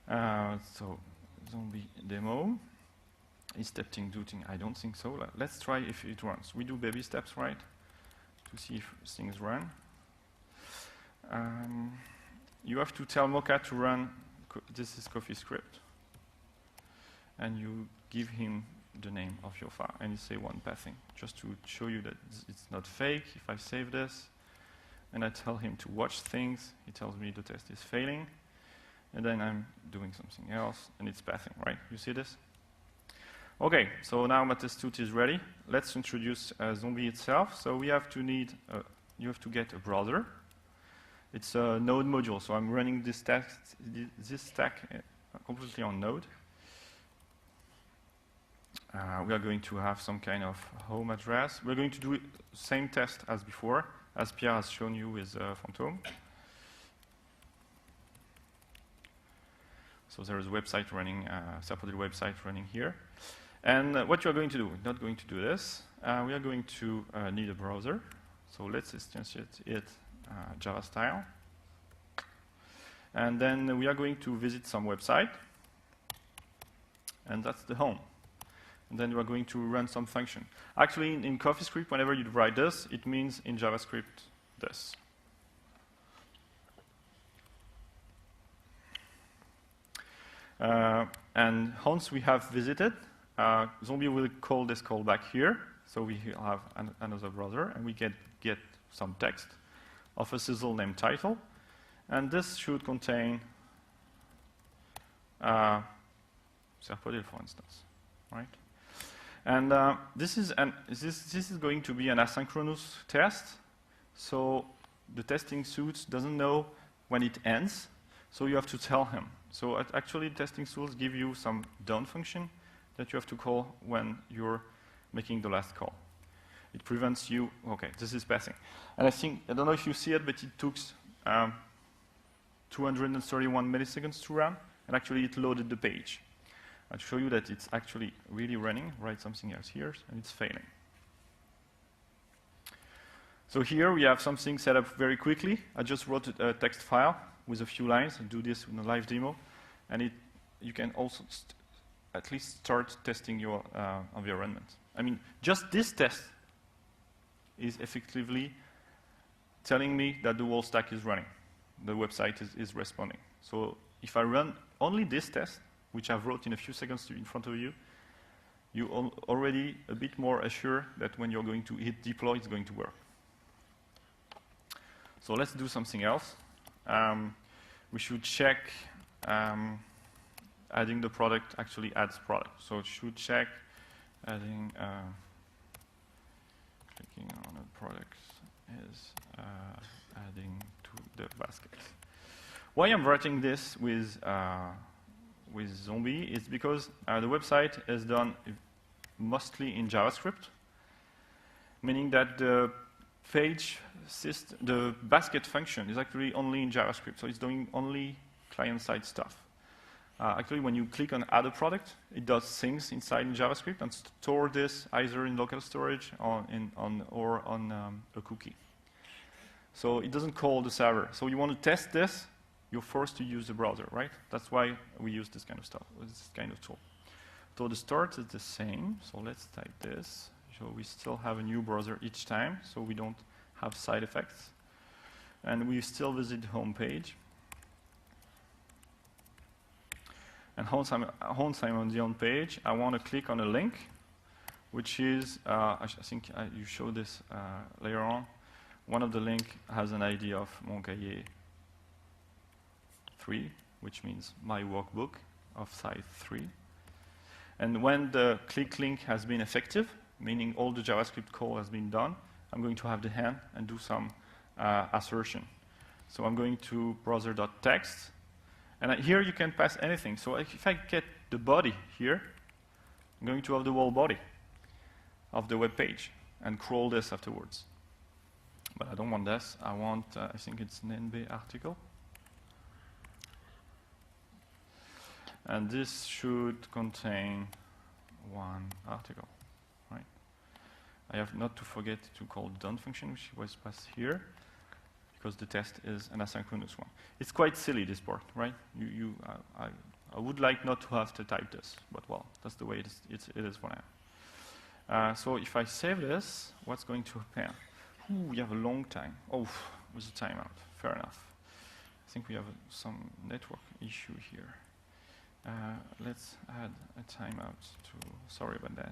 So Zombie demo. Is testing dooting? I don't think so. Let's try if it runs. We do baby steps, right? To see if things run. You have to tell Mocha to run, this is CoffeeScript. And you give him the name of your file. And you say one pathing, just to show you that it's not fake. If I save this, and I tell him to watch things, he tells me the test is failing. And then I'm doing something else, and it's pathing, right? You see this? Okay, so now my test suite is ready. Let's introduce Zombie itself. So we have to you have to get a browser. It's a Node module, so I'm running this stack completely on Node. We are going to have some kind of home address. We're going to do the same test as before, as Pierre has shown you with Phantom. So So there is a website running, Serpodil website running here. And what you're going to do, we're not going to do this. We are going to need a browser. So let's instantiate it Java style. And then we are going to visit some website. And that's the home. And then we are going to run some function. Actually, in CoffeeScript, whenever you write this, it means in JavaScript this. And once we have visited, Zombie will call this callback here. So we have another browser, and we get some text of a sizzle named title. And this should contain Serpodil, for instance, right? And this is going to be an asynchronous test. So the testing suite doesn't know when it ends. So you have to tell him. So actually, testing tools give you some done function that you have to call when you're making the last call. It prevents you. OK, this is passing. And I don't know if you see it, but it took 231 milliseconds to run. And actually, it loaded the page. I'll show you that it's actually really running. Write something else here, and it's failing. So here we have something set up very quickly. I just wrote a text file with a few lines. I'll do this in a live demo. And you can also at least start testing your environment. I mean, just this test is effectively telling me that the whole stack is running. The website is responding. So if I run only this test, which I've wrote in a few seconds in front of you, you already a bit more assured that when you're going to hit deploy, it's going to work. So let's do something else. We should check adding the product actually adds product. So it should check adding, clicking on a product is adding to the basket. Why I'm writing this with Zombie is because the website is done mostly in JavaScript, meaning that the page system, the basket function is actually only in JavaScript, so it's doing only client-side stuff. Actually, when you click on add a product, it does things inside in JavaScript and store this either in local storage or on a cookie. So it doesn't call the server. So you want to test this, you're forced to use the browser, right? That's why we use this kind of stuff, this kind of tool. So the start is the same. So let's type this. So we still have a new browser each time, so we don't have side effects. And we still visit the home page. And once I'm on the home page, I want to click on a link, which is, I think you showed this later on. One of the link has an ID of mon cahier 3, which means my workbook of size 3. And when the click link has been effective, meaning all the JavaScript call has been done, I'm going to have the hand and do some assertion. So I'm going to browser.text. And here you can pass anything. So if I get the body here, I'm going to have the whole body of the web page and crawl this afterwards. But I don't want this. I want, I think it's an NB article. And this should contain one article, right? I have not to forget to call the done function, which was passed here, because the test is an asynchronous one. It's quite silly, this part, right? I would like not to have to type this, but well, that's the way it is for now. So if I save this, what's going to happen? Ooh, we have a long time. Oh, with a timeout. Fair enough. I think we have some network issue here. Let's add a timeout to, sorry about that.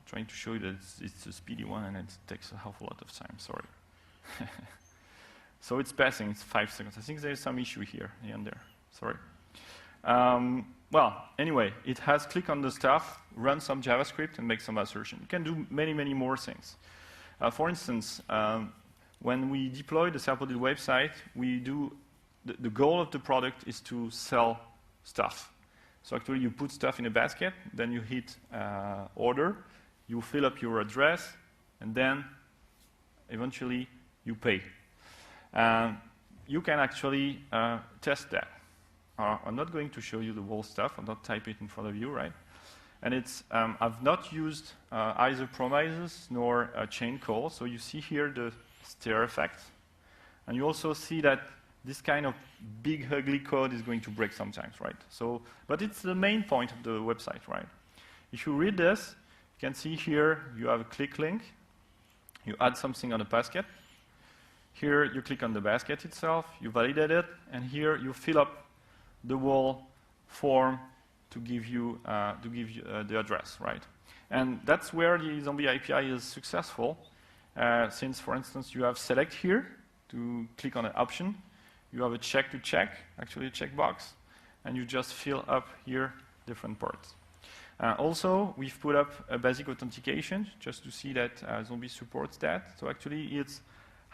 Trying to show you that it's a speedy one and it takes a half a lot of time, sorry. So it's passing, it's 5 seconds. I think there's some issue here and there, sorry. Well, anyway, it has click on the stuff, run some JavaScript and make some assertion. You can do many, many more things. For instance, when we deploy the Serpodil website, we do, the goal of the product is to sell stuff. So actually you put stuff in a basket, then you hit order, you fill up your address, and then eventually you pay. you can actually test that. I'm not going to show you the whole stuff. I'll not type it in front of you, right? And it's, I've not used either promises nor a chain call. So you see here the stir effect. And you also see that this kind of big, ugly code is going to break sometimes, right? So, but it's the main point of the website, right? If you read this, you can see here you have a click link. You add something on a basket. Here you click on the basket itself, you validate it, and here you fill up the whole form to give you the address, right? And that's where the Zombie API is successful, since, for instance, you have select here to click on an option. You have a check to check, actually a checkbox, and you just fill up here different parts. Also, we've put up a basic authentication just to see that Zombie supports that. So actually, it's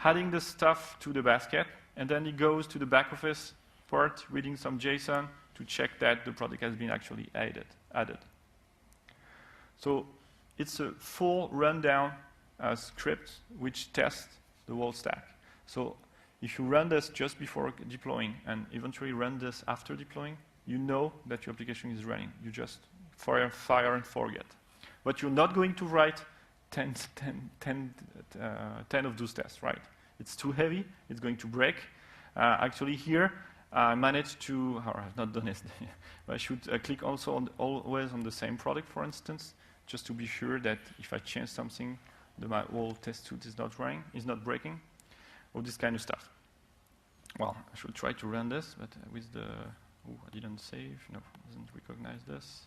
adding the stuff to the basket, and then it goes to the back office part, reading some JSON to check that the product has been actually added. So it's a full rundown script which tests the whole stack. So if you run this just before deploying and eventually run this after deploying, you know that your application is running. You just fire and forget. But you're not going to write 10 of those tests, right? It's too heavy. It's going to break. Actually, here, I managed to, or I've not done it, but I should click also on always on the same product, for instance, just to be sure that if I change something, my whole test suite is not running, is not breaking, all this kind of stuff. Well, I should try to run this, but with the, oh, I didn't save, no, it doesn't recognize this.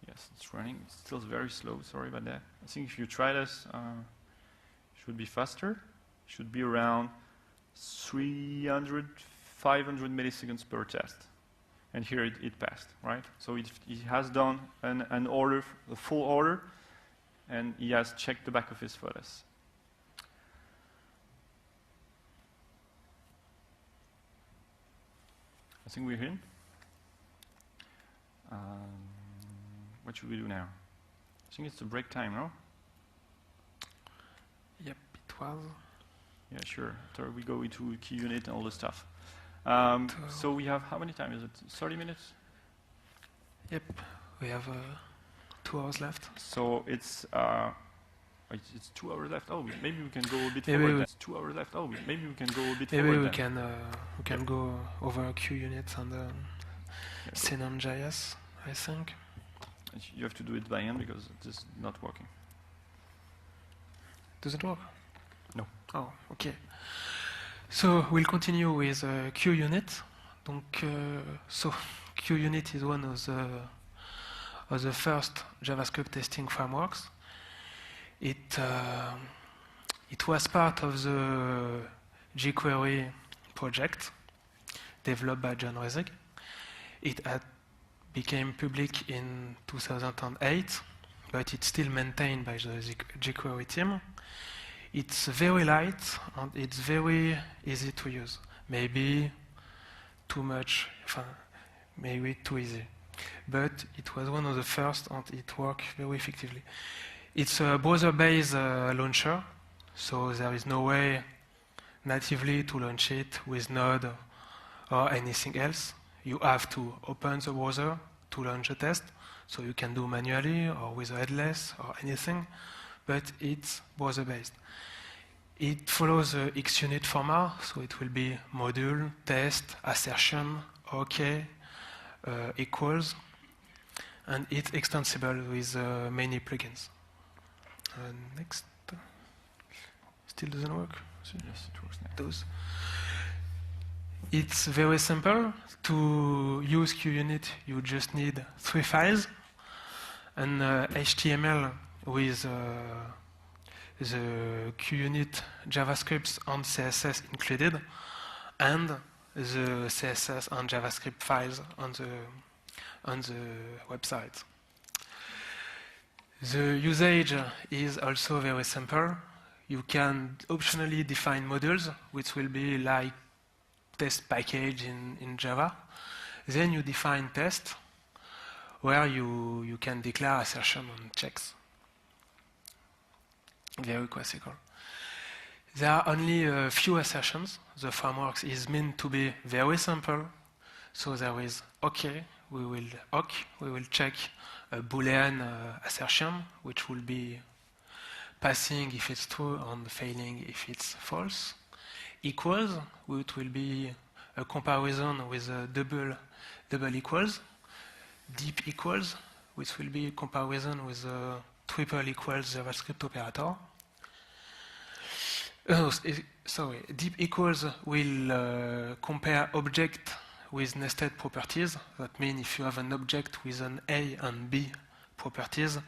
Yes, it's running. It's still very slow. Sorry about that. I think if you try this, it should be faster. It should be around 300, 500 milliseconds per test. And here it passed, right? So it has done an order, a full order, and he has checked the back office for this. I think we're in. What should we do now? I think it's the break time, no? Yep, it was. Yeah, sure. After we go into QUNit and all this stuff. So we have, how many time is it? 30 minutes? Yep, we have 2 hours left. So it's 2 hours left. Oh, maybe we can go a bit forward. It's 2 hours left. Oh, maybe we can go a bit forward. Maybe we can go over QUNit and Sinon.js, I think. You have to do it by hand because it is not working. Does it work? No. Oh, okay. So we'll continue with QUNit. So QUNit is one of the first JavaScript testing frameworks. It was part of the JQuery project developed by Jean-laurent. It became public in 2008, but it's still maintained by the JQuery team. It's very light and it's very easy to use. Maybe too much, maybe too easy. But it was one of the first and it worked very effectively. It's a browser-based launcher, so there is no way natively to launch it with Node or anything else. You have to open the browser to launch a test, so you can do manually or with Headless or anything, but it's browser-based. It follows the QUNit format, so it will be module, test, assertion, OK, equals, and it's extensible with many plugins. Next. Still doesn't work? Yes, it works now. It does. It's very simple. To use QUNit, you just need 3 files, and HTML with the QUNit JavaScript and CSS included, and the CSS and JavaScript files on the website. The usage is also very simple. You can optionally define modules, which will be like test package in Java. Then you define test, where you can declare assertion and checks. Very classical. There are only a few assertions. The framework is meant to be very simple. So there is OK. We will check a Boolean assertion, which will be passing if it's true and failing if it's false. Equals, which will be a comparison with a double equals. Deep equals, which will be a comparison with a triple equals JavaScript operator. Sorry, deep equals will compare object with nested properties. That means if you have an object with an A and B properties,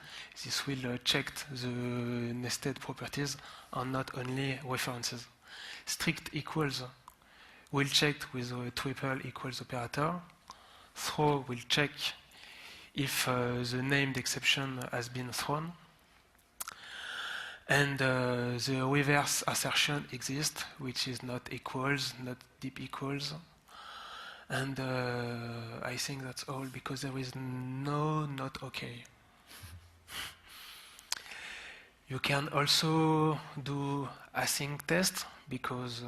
this will check the nested properties and not only references. Strict equals will check with a triple equals operator. Throw will check if the named exception has been thrown. And the reverse assertion exists, which is not equals, not deep equals. And I think that's all, because there is no not OK. You can also do async tests, because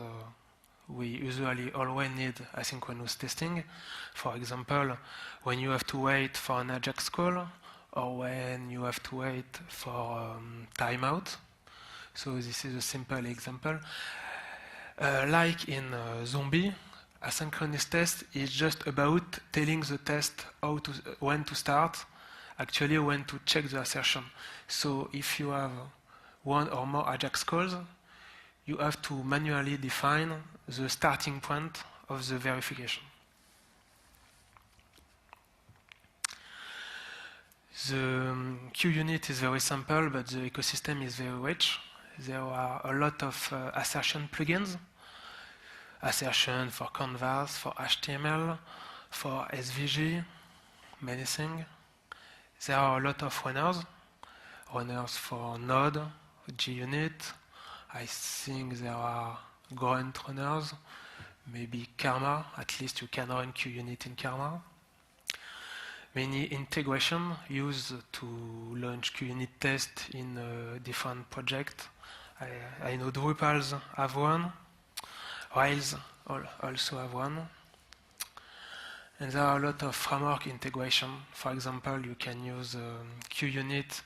we usually always need asynchronous testing. For example, when you have to wait for an Ajax call, or when you have to wait for timeout. So this is a simple example. Like in Zombie, asynchronous test is just about telling the test when to start, actually when to check the assertion. So if you have one or more Ajax calls, you have to manually define the starting point of the verification. The QUNit is very simple, but the ecosystem is very rich. There are a lot of assertion plugins. Assertion for Canvas, for HTML, for SVG, many things. There are a lot of runners for Node, JUnit. I think there are Grunt runners, maybe Karma. At least you can run QUnit in Karma. Many integration used to launch QUnit test in different projects. I know Drupals have one. Rails also have one. And there are a lot of framework integration. For example, you can use QUnit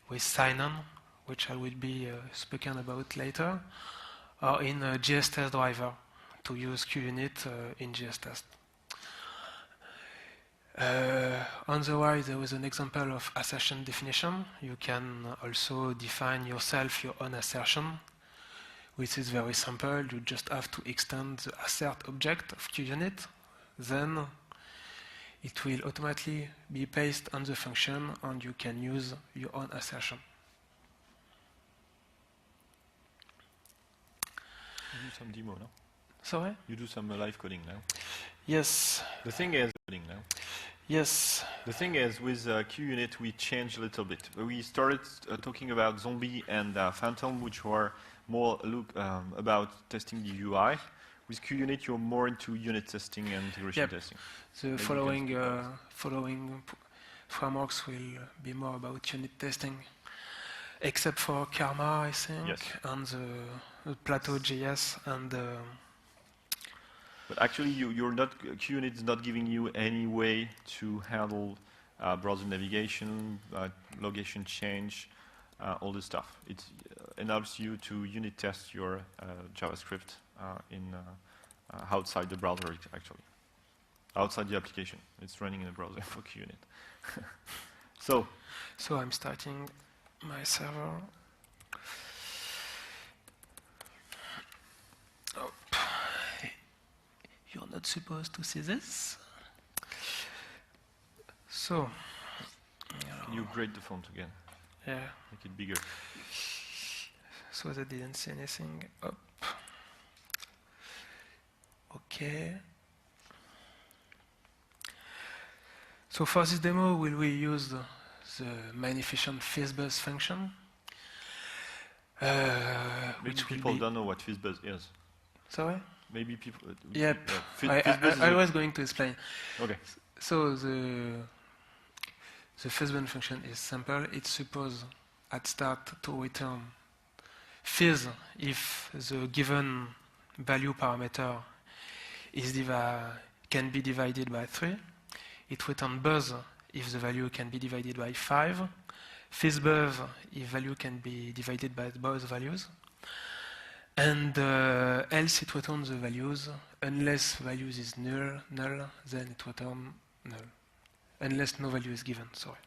with Sinon, which I will be speaking about later, or in a JS test driver to use QUnit in JS test. On the right, there is an example of assertion definition. You can also define yourself your own assertion, which is very simple. You just have to extend the assert object of QUnit. Then it will automatically be pasted on the function, and you can use your own assertion. You do some demo now? Sorry? You do some live coding now? Yes. The thing is, coding now. Yes. The thing is, with QUnit, we changed a little bit. We started talking about Zombie and Phantom, which were more about testing the UI. With QUnit, you're more into unit testing and integration testing. The following frameworks will be more about unit testing, except for Karma, I think, yes. and the Plateau.js and. But actually, QUnit is not giving you any way to handle browser navigation, location change, all this stuff. It enables you to unit test your JavaScript outside the browser, actually. Outside the application. It's running in a browser for QUnit. So I'm starting my server. Oh. You're not supposed to see this. So. Can you upgrade the font again? Yeah. Make it bigger. So I didn't see anything. Up. Okay. So for this demo, will we use the magnificent FizzBuzz function? Maybe people don't know what FizzBuzz is. Sorry? Maybe people. Yep. I was going to explain. Okay. So the FizzBuzz function is simple. It's supposed at start to return fizz if the given value parameter is can be divided by 3. It returns buzz if the value can be divided by 5. Fizzbuzz if value can be divided by both values. And else it returns the values. Unless values is null, then it returns null. Unless no value is given, sorry.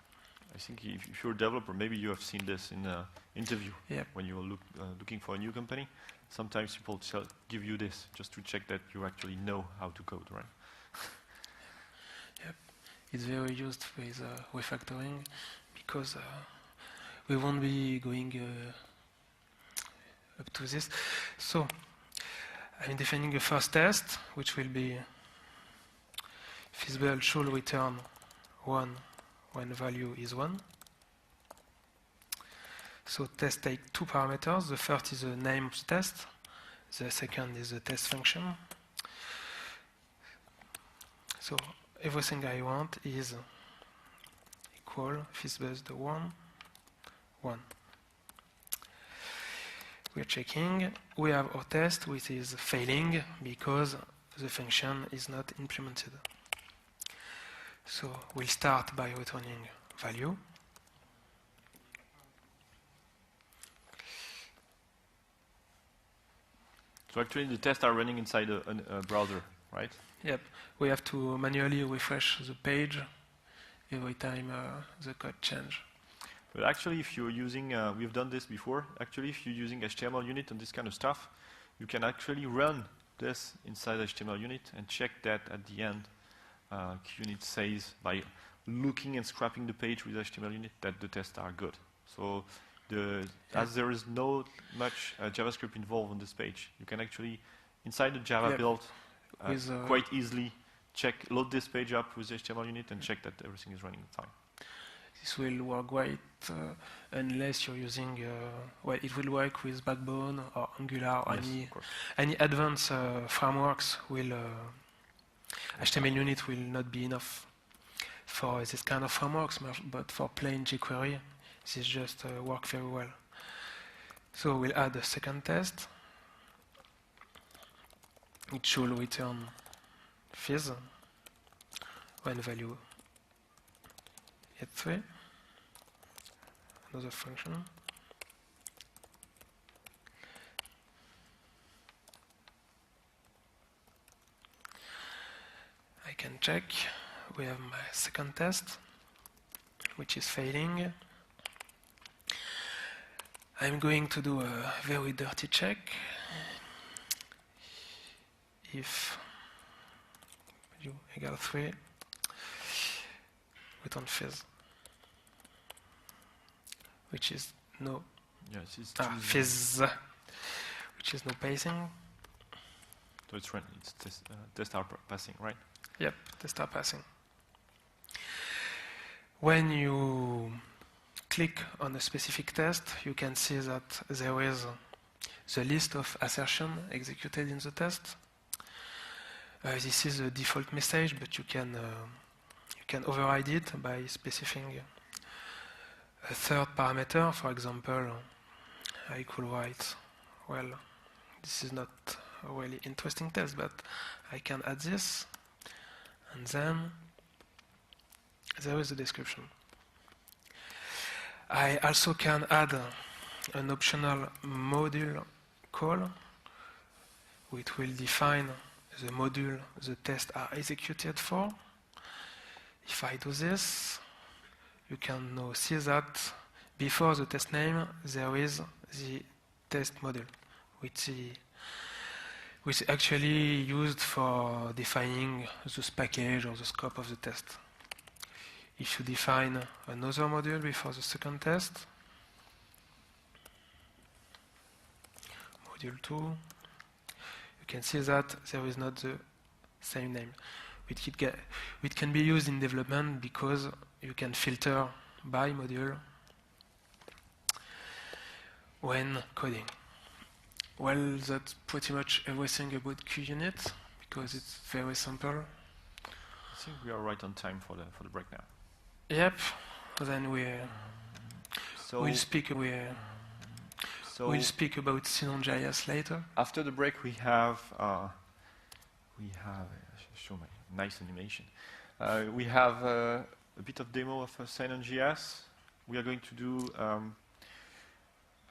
I think if you're a developer, maybe you have seen this in an interview. Yep. When you're looking for a new company. Sometimes people give you this just to check that you actually know how to code, right? Yep. It's very used with refactoring because we won't be going up to this. So I'm defining a first test, which will be Fizzbuzz should return 1 when value is 1. So test takes 2 parameters. The first is the name of the test. The second is the test function. So everything I want is equal Fizzbuzz the 1, 1. We're checking. We have our test which is failing because the function is not implemented. So we'll start by returning value. So actually the tests are running inside a browser, right? Yep. We have to manually refresh the page every time the code changes. But actually, if you're using, we've done this before, actually if you're using HTML unit and this kind of stuff, you can actually run this inside HTML unit and check that at the end QUNit says by looking and scrapping the page with HTML unit that the tests are good. So as there is no much JavaScript involved on this page, you can actually, inside the Java build, quite easily load this page up with HTML unit and check that everything is running fine. This will work great unless you're using, well, it will work with Backbone or Angular or any advanced frameworks. HTML unit will not be enough for this kind of frameworks, but for plain jQuery, this just works very well. So we'll add a second test. It should return fizz when value is 3. Another function. I can check. We have my second test, which is failing. I'm going to do a very dirty check. If value equals 3, return fizz, which is no fizz, which is no passing. So it's running. It's test are passing, right? Yep, test are passing. When you click on a specific test, you can see that there is the list of assertion executed in the test. This is a default message, but you can override it by specifying a third parameter. For example, I could write, well, this is not a really interesting test, but I can add this, and then there is a description. I also can add an optional module call, which will define the module the tests are executed for. If I do this, you can now see that before the test name there is the test module, which is actually used for defining the package or the scope of the test. If you define another module before the second test, module 2, you can see that there is not the same name. It can be used in development because you can filter by module when coding. Well, that's pretty much everything about QUNit because it's very simple. I think we are right on time for the break now. Yep. Then we'll speak. So we'll speak about Sinon.js later. after the break, we have I should show my nice animation. We have a bit of demo of Sinon.js. We are going to do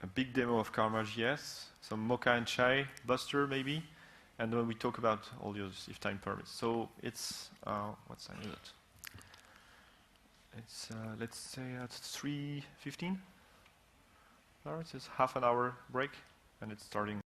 a big demo of Karma.js, some Mocha and Chai, Buster maybe, and then we talk about all the others if time permits. So it's what time is it? It's let's say at 3:15. It's half an hour break, and it's starting.